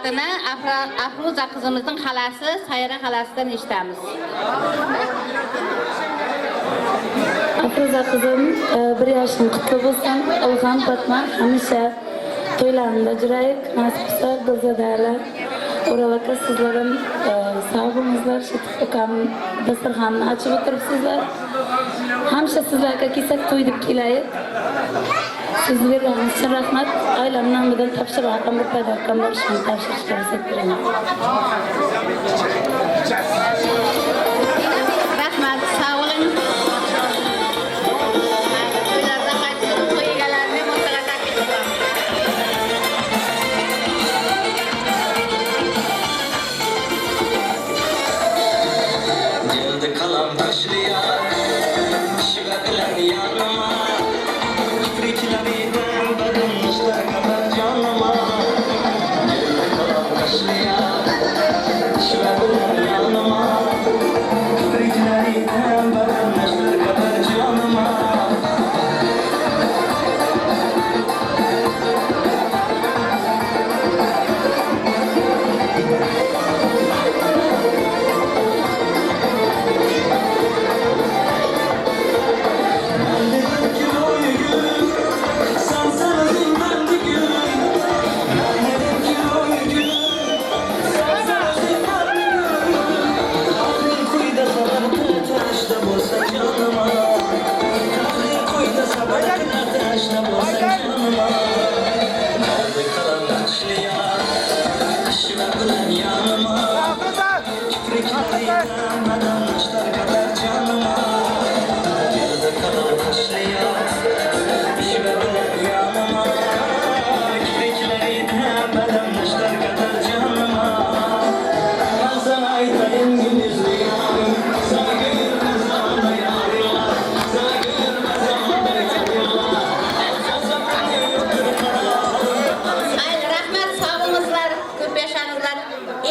haqini Afruza qizimizning xalasi Sayra xalasidan eshitamiz. Afruza qizim, 1 yoshing qutlu bo'lsin. Ilhom Fatma hamisha to'ylarida jurayik, nasibsa bilzadalar. O'ralaka sizlardan sog' bo'linglar, Shetik ukam dasturxonni ochib o'tiribsizlar. Hamisha sizlarga kesak to'y deb kelayik. Siz berganingiz uchun rahmat. Oilam nomidan topshiriqim bir paydoqam bor ishni topshirishga ruxsat beraman. Rahmat, sog' bo'ling. Geldi kalan taşlıya, şiva bilen yanıma. Fikirlerden barınmışlar kadar canıma. Geldi kalan taşlıya, şiva bilen yanıma. Fikirlerden barınmışlar kadar canıma.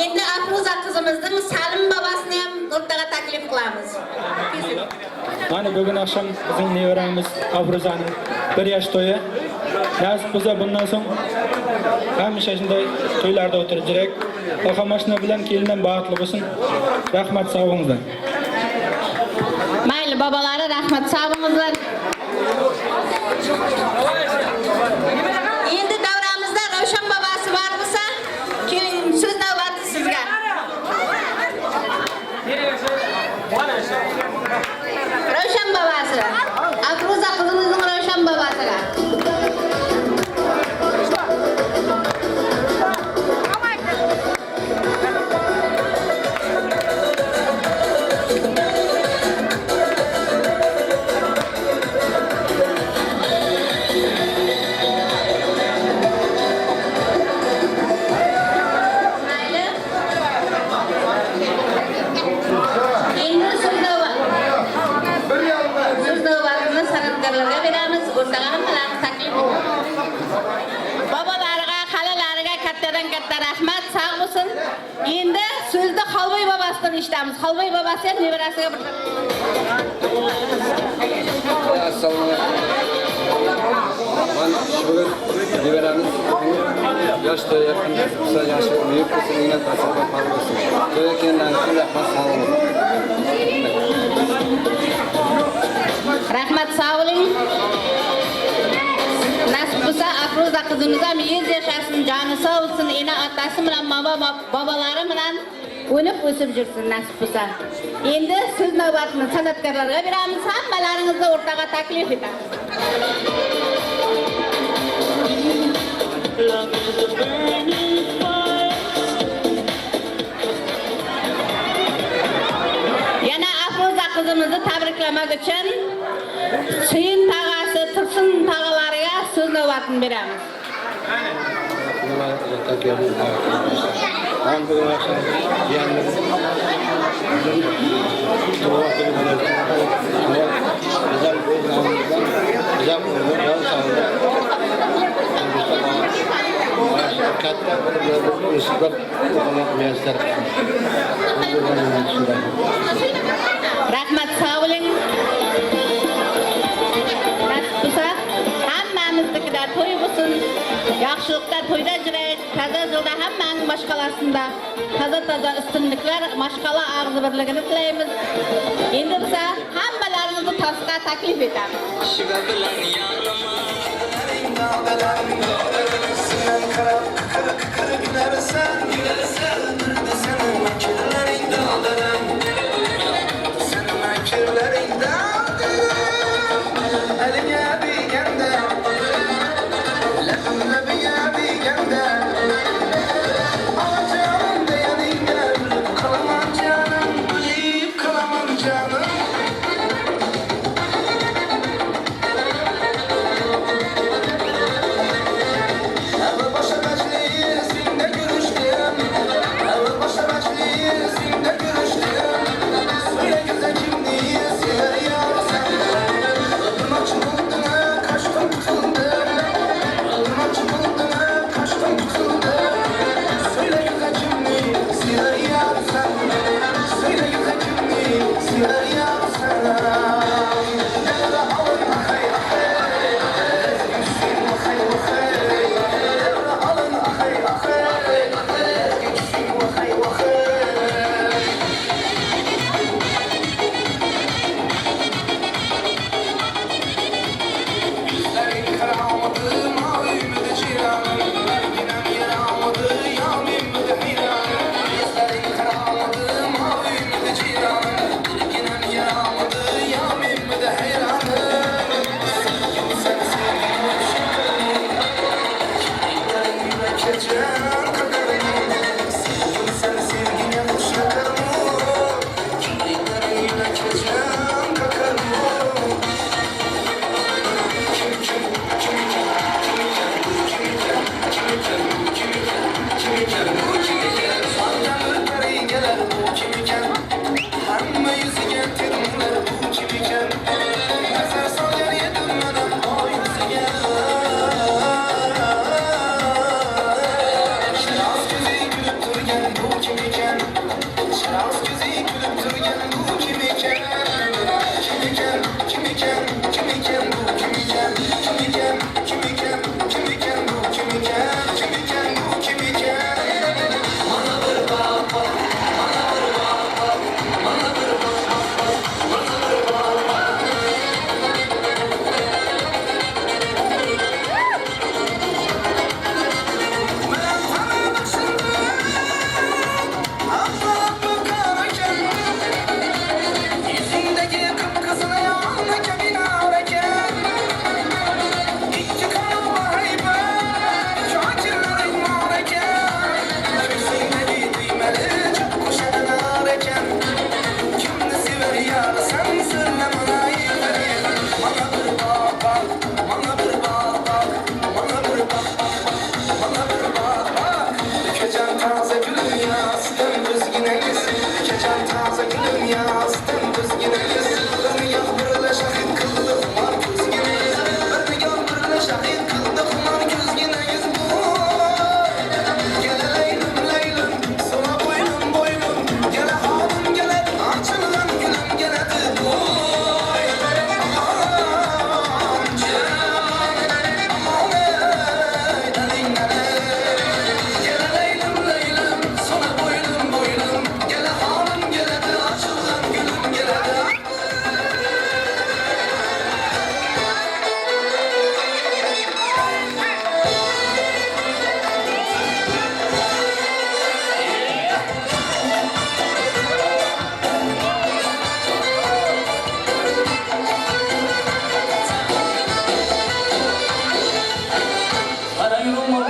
Endi Afruza qizimizning Salim babasini ham o'rtaga taklif qilamiz. Mana bugun akşam bizim nevaramiz Afruzaning 1 yosh to'yi. Nasib bo'lsa bundan so'ng hamisha shunday to'ylarda o'tirib jurak. Ilhom mashina bilan kelindan baxtli bo'lsin. Rahmat, sog' bo'linglar. Mayli babalari, rahmat, sog' bo'linglar. Endi davramizda Ravshan babasi bor bo'lsa, keling so'z navbati sizga. Ravshan babasi. Afruza qizimizning Ravshan babasiga. Babalarga, xalalarga katta rahmat, sog' bo'lsin. Endi so'zni Xolboy babasidan eshitamiz. Xolboy babasi ham nevarasiga bir Assalomu alaykum. Mana shu nevaramiz yoshda yaqin bo'lsa, yoshi büyük bo'lsa, menga ta'sir qilsin. To'y ekandan keyin rahmat, sog' bo'ling. Rahmat, sog' bo'ling. Nasib bo'lsa Afruza qizimiz ham 100 yashashin, joni sog' bo'lsin, ena otasi bilan babalari bilan o'nib o'sib yursin nasib bo'lsa. Endi so'z navbatini san'atkorlarga beramiz. Hammalaringizni o'rtaga taklif etamiz. Yana Afruza qizimizni tabriklamak uchun Suyin tag'asi, Tursun tag'alariga so'z navbatini beramiz. Rahmat, sog' bo'ling. Hammamiznikida to'y bo'lsin. Yaxshilikda to'yda jiraylik, taza yılda hemen başkalarında taza üstünlükler, maşkala ağzı birligini dileyimiz. Endi bize hammalarınızı tasga taklif edelim.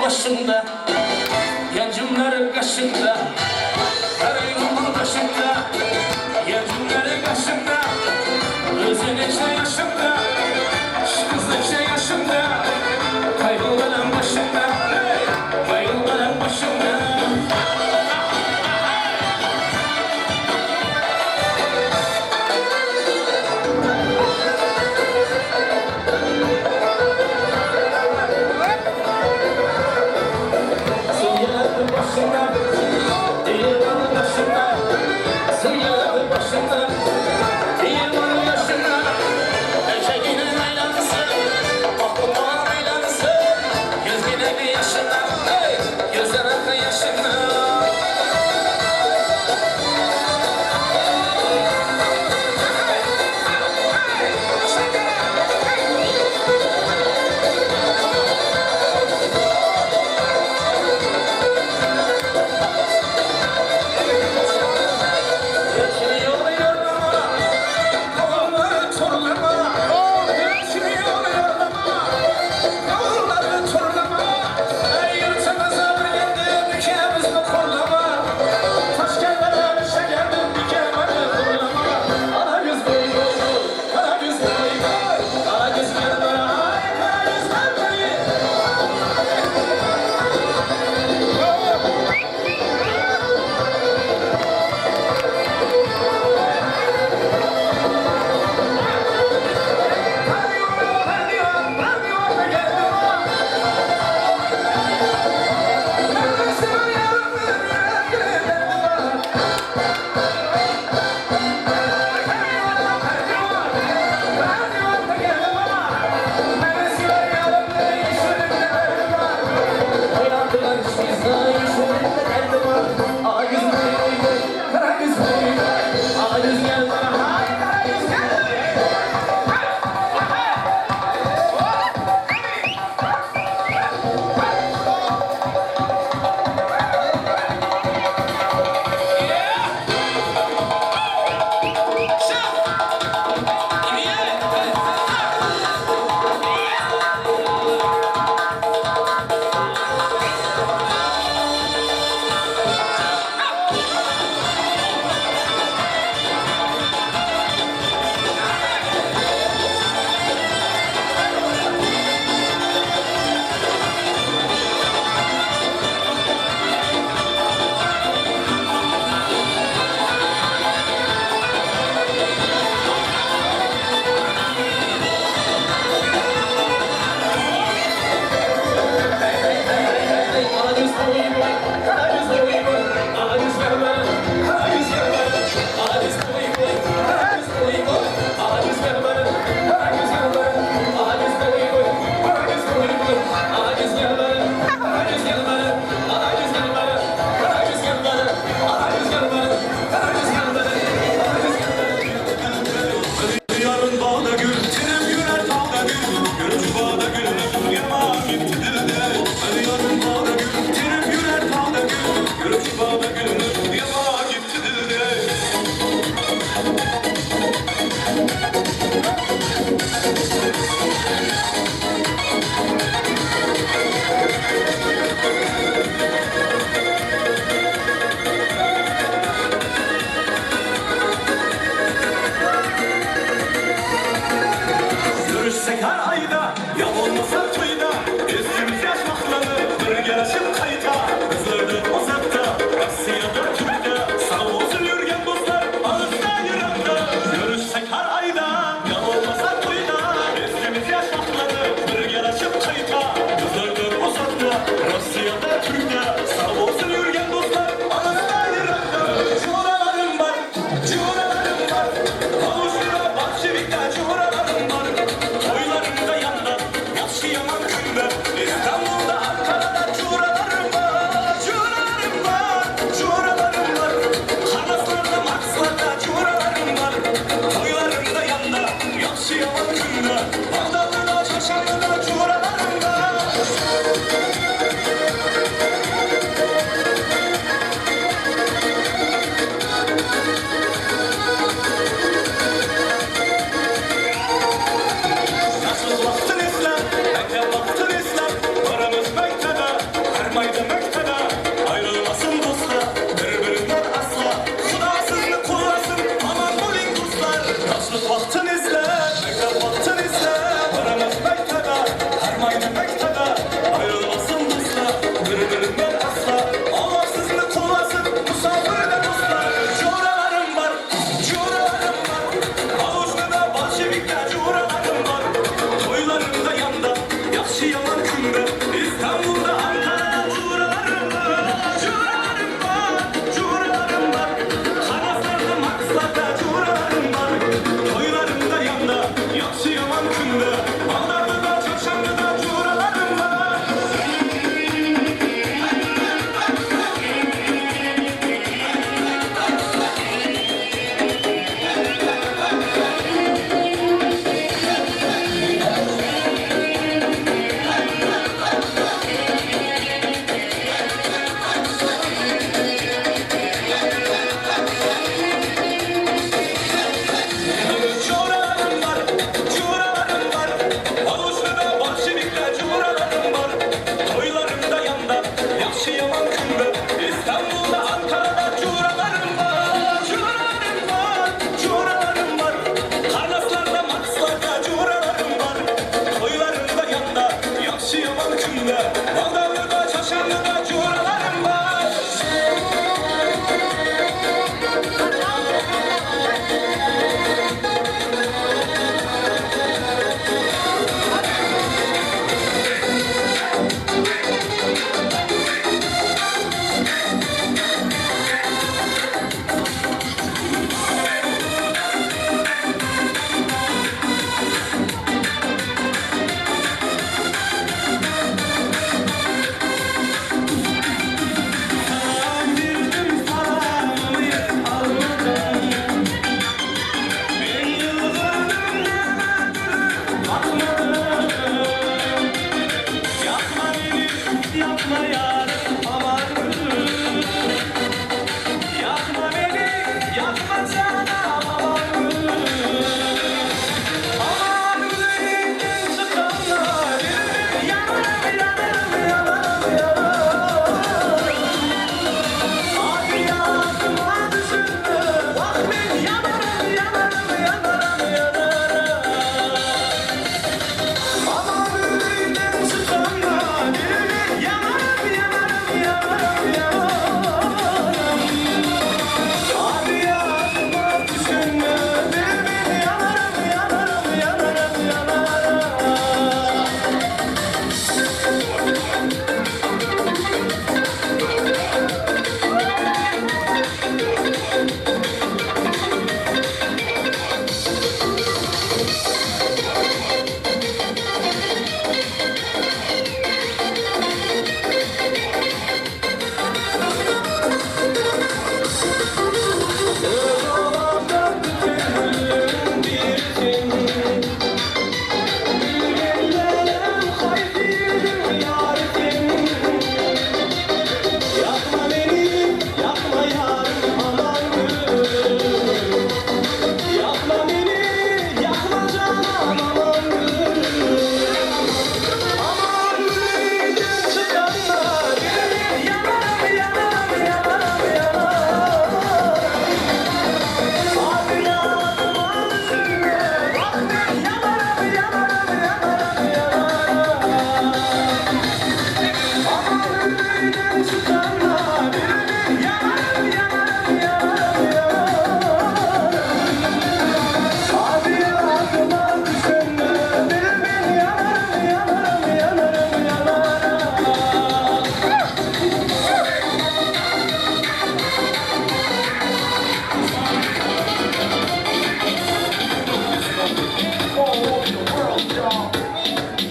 başında, yancımların kaşında, karayolumun başında, yancımların kaşında, özünece yaşımda, kızlıca yaşımda, kaygıların başında, kaygıların başında. Görüşsek her ayda, ya olmasa toyda, üstümüz yaşmaklanır, bir geleşim kayıta. Kızlardan uzakta, Asya'da, Türk'te, sağ olsun yürgen dostlar, ağızda yürekte. Görüşsek her ayda, ya olmasa toyda, üstümüz yaşmaklanır, bir geleşim kayıta. Kızlardan uzakta, Asya'da, Türk'te, sağ olsun yürgen dostlar, ağızda yürekte. Curalarım var, curalarım var, Avuşlu'da, Bolşevik'te curalarım var. Toylarında yanında, yaşayaman günde, İstanbul'da, Ankara'da curalarım var, curalarım var, curalarım var. Karnaslar'da, Marslar'da curalarım var. Toylarında yanında, yaşayaman günde, Bağdat'ta, Şaşanlı'da curalarım var. Nasıl baktın İslam, mektep baktın İslam, paramız mektebe, her mayda mektebe, ayrılmasın dostlar, birbirinden asla, Hudasızlık kullasın, aman bulin kuzlar. Nasıl baktın İslam, mektep baktın İslam,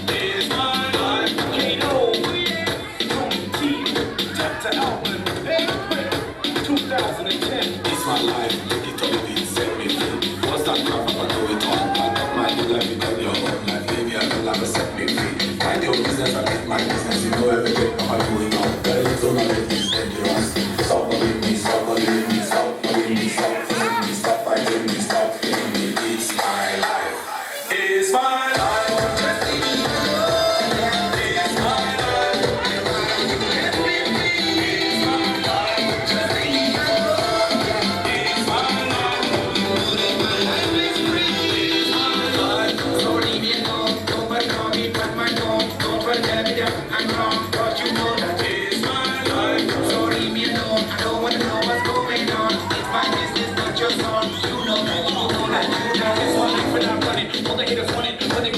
It's my life, Kano. Dr. Alvin. 2010. It's my life, it all been set me free. What's that crap up, I do it all. I got my new life, you got your own life. Baby, I don't have a set me free. Mind your business, I get my business. You know everything, I'm doing all. Very little knowledge is dangerous. Stop believing me, stop believing me, stop believing me, stop believing me, stop fighting me, stop feeling me. It's my life. It's my life. All the haters want it, but they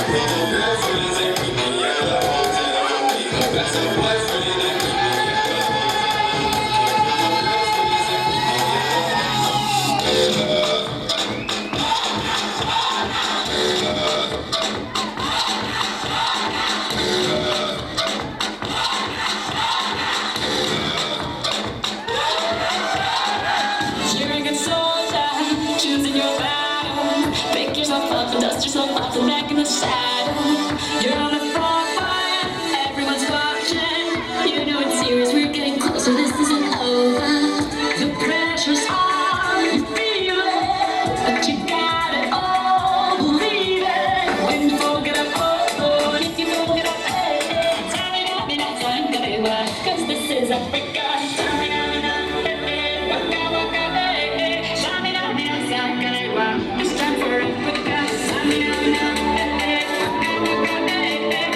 You're a good soldier, choosing your battle. Pick yourself up and dust yourself off and back in the saddle. You're on a front line, everyone's watching. You know it's serious, we're getting closer, this isn't over. The pressure's on, you feel it, but you got it all, believe it. When you forget up, oh, and if you forget up, hey, tell me now, cause this is Africa. Tell me now, waka waka, hey, tell me now, it's time for Africa. Tell me now, waka waka, hey.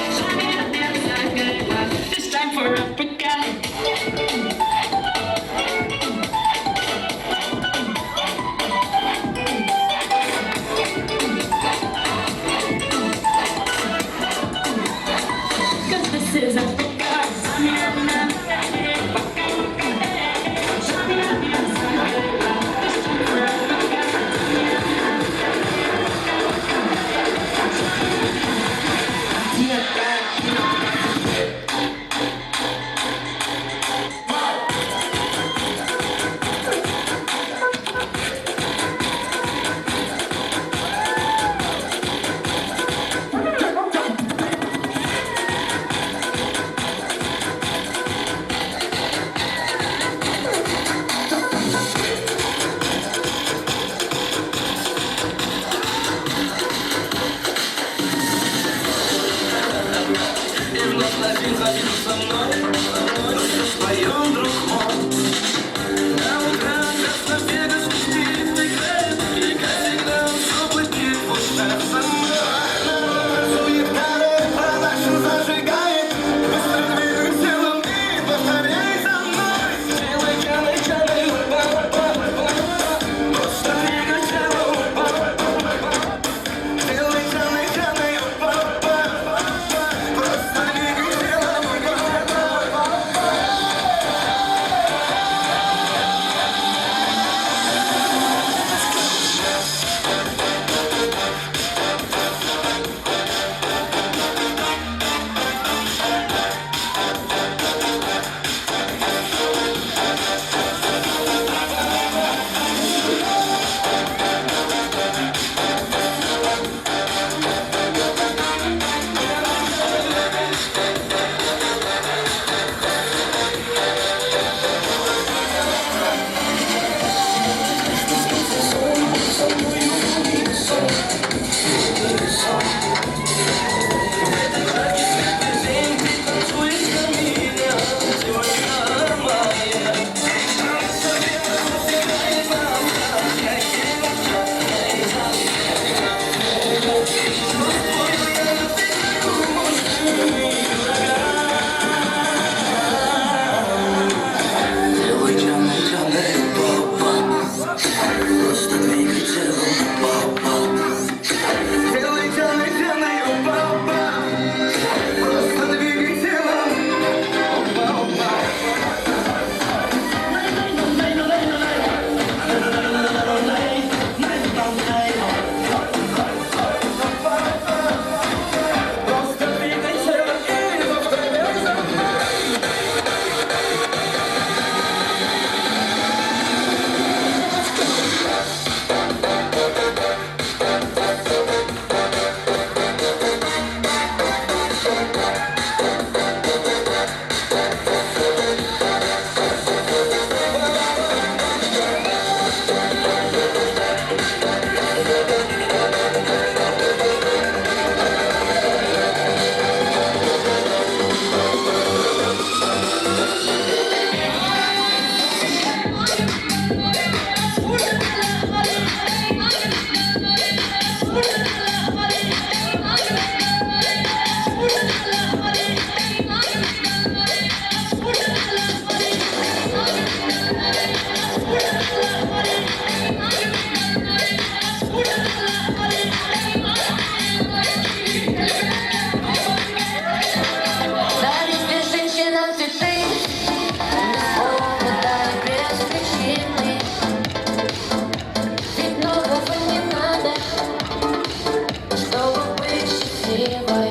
счастливой.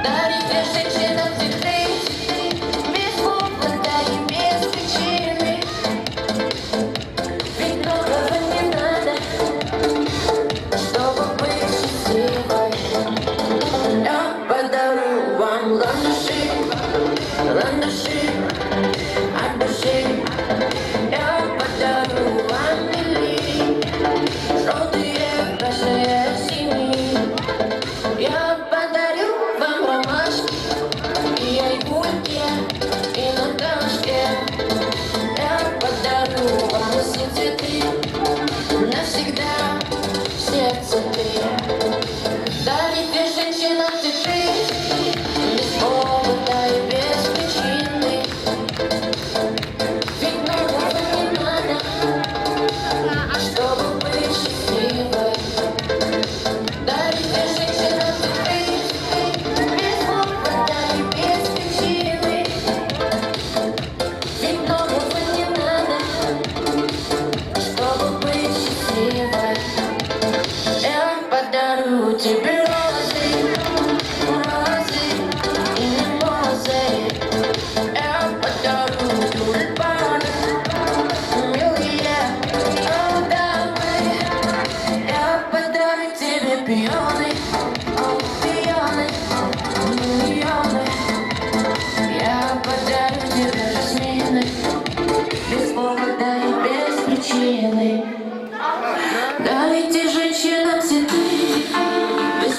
Дарите женщинам цветы, без повода и без причины. Ведь многого не надо, чтобы быть счастливой. Я подарю вам ландыши, ландыши от души. Я подарю вам лилии, желтые, красные, синие. Я подарю вам ромашки и айгульки, и наташки. Я подарю вам все цветы, навсегда все цветы. Дарите женщинам цветы, без повода и без причины. Ведь многого не надо, чтобы быть счастливой. Дарите женщинам цветы, без повода и без причины. Ведь многого не надо, чтобы быть счастливой. Я подарю тебе розы, розы и мимозы. Я подарю тюльпаны, милые, дамы. Я подарю тебе пионы, пионы, миллионы. Я подарю тебе жасмины, без повода и без причины. Дарите женщинам цветы, без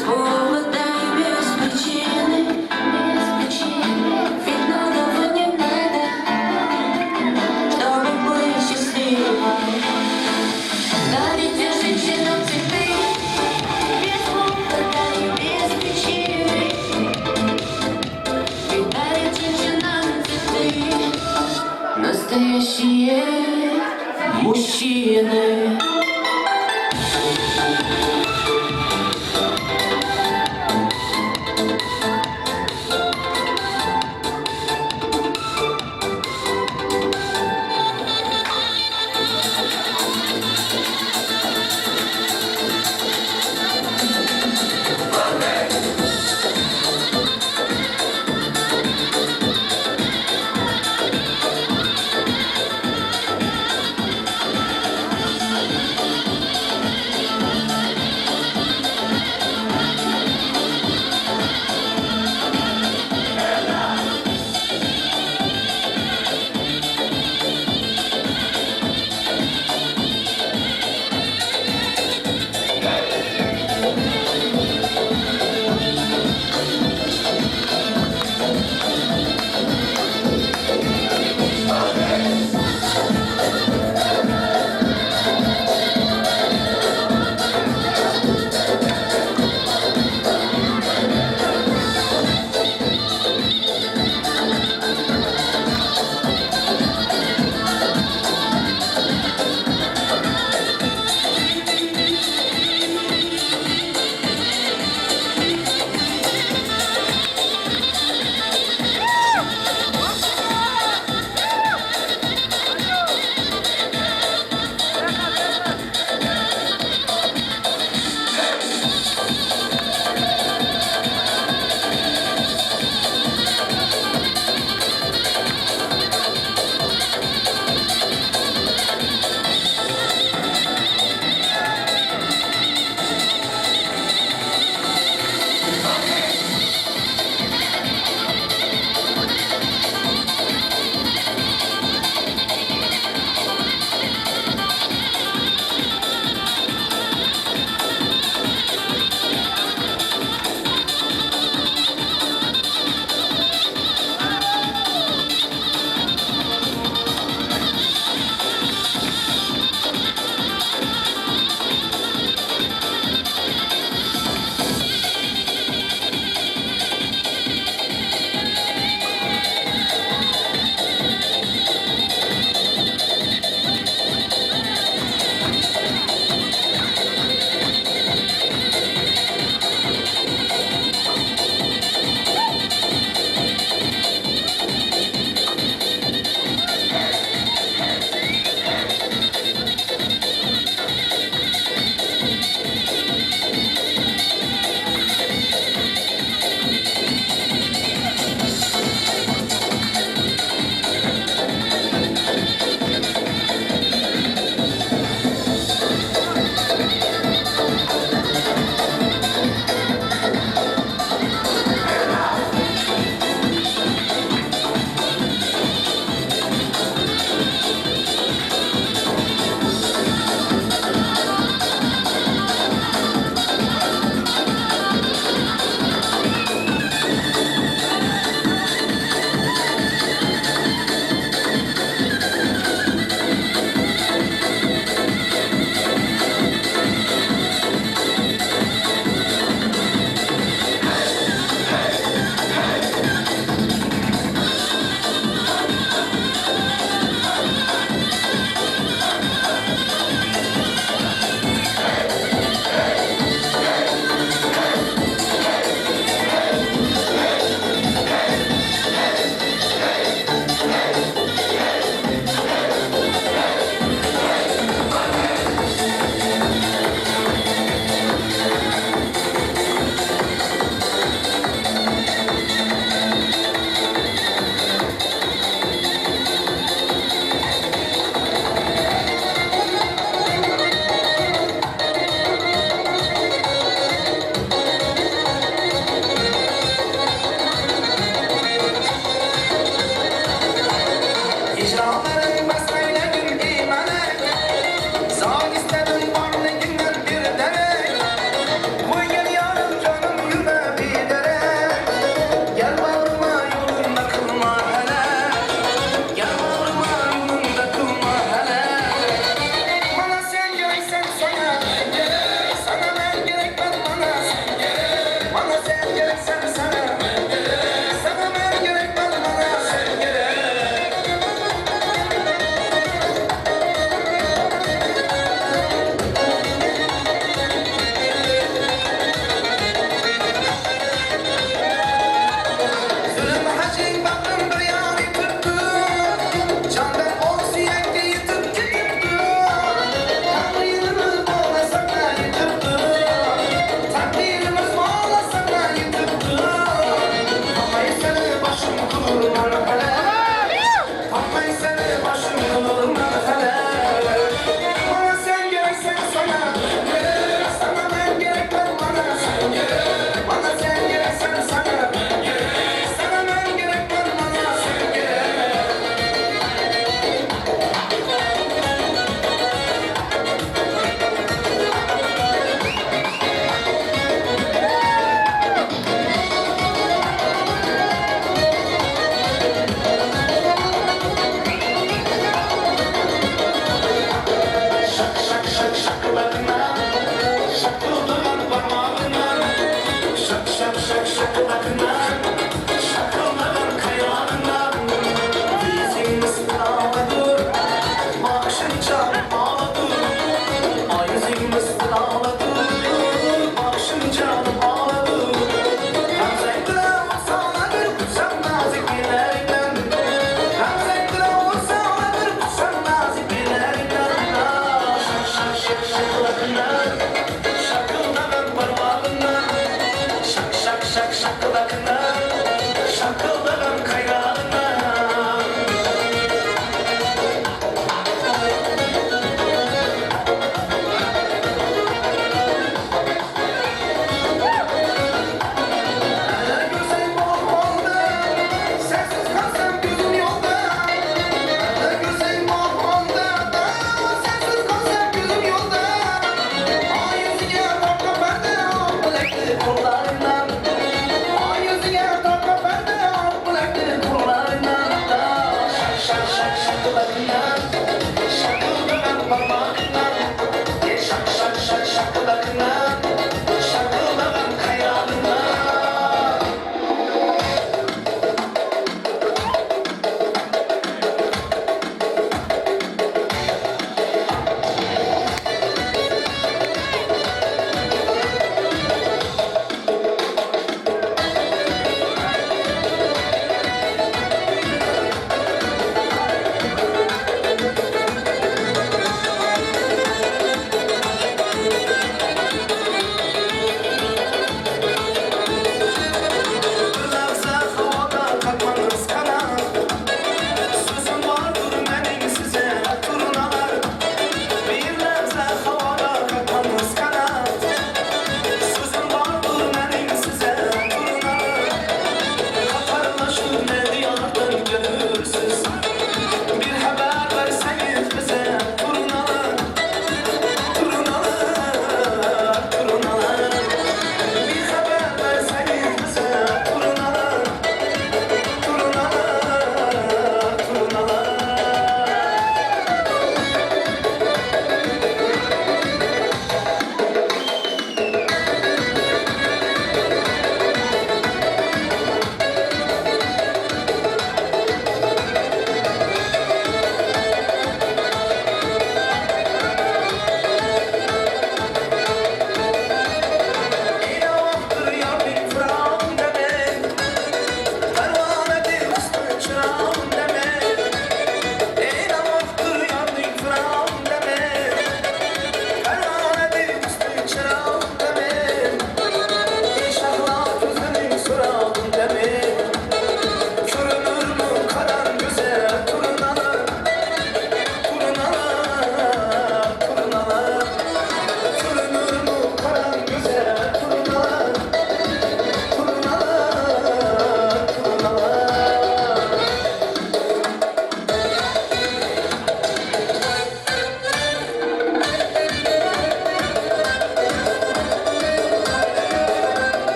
şakılakından şakılmadan kayağından yüzün ıslağladır bakışınca ağladır ay yüzün ıslağladır bakışınca ağladır hem zevkle olsana bir kutsan nazik ellerinden hem zevkle olsana bir kutsan nazik ellerinden şak şak şak şakılakından şakılmadan parmağından şak şak şak şakılakından şakılmadan kaynağından Her gözüm mahvoldu, sensiz kalsam gözüm yolda. Her gözüm mahvoldu, sensiz kalsam gözüm yolda. Ay yüzüne takma perde, bıraktı kollarından. Ay yüzüne takma perde, bıraktı kollarından. Şak şak şak şakılarından, şakıldanan parmağından. Şak şak şak şakılarından, şakıldanan kaynağından.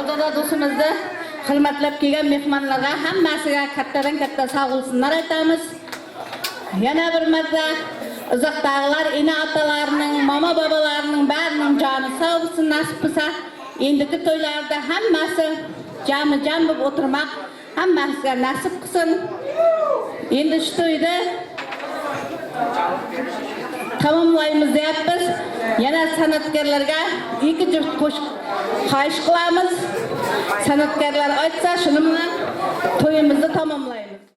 Ozada dostumuzda hurmatlab kelgan mehmonlarga hammasiga kattadan-katta sog' bo'lsinlar aytamiz. Yana bir marta uzoqdagilar, ina otalarining, mama bobolarining barining joni sog' bo'lsin nasib bo'lsa, endiki to'ylarda hammasi jami-jam bo'lib o'tirmoq hammasiga nasib qilsin. Endi shu to'yda tamomlaymiz deyapmiz. Yana san'atkorlarga ikki juft qo'shiq xahish qilamiz. San'atkorlar aytsa, shuni bilan to'yimizni tamomlaymiz.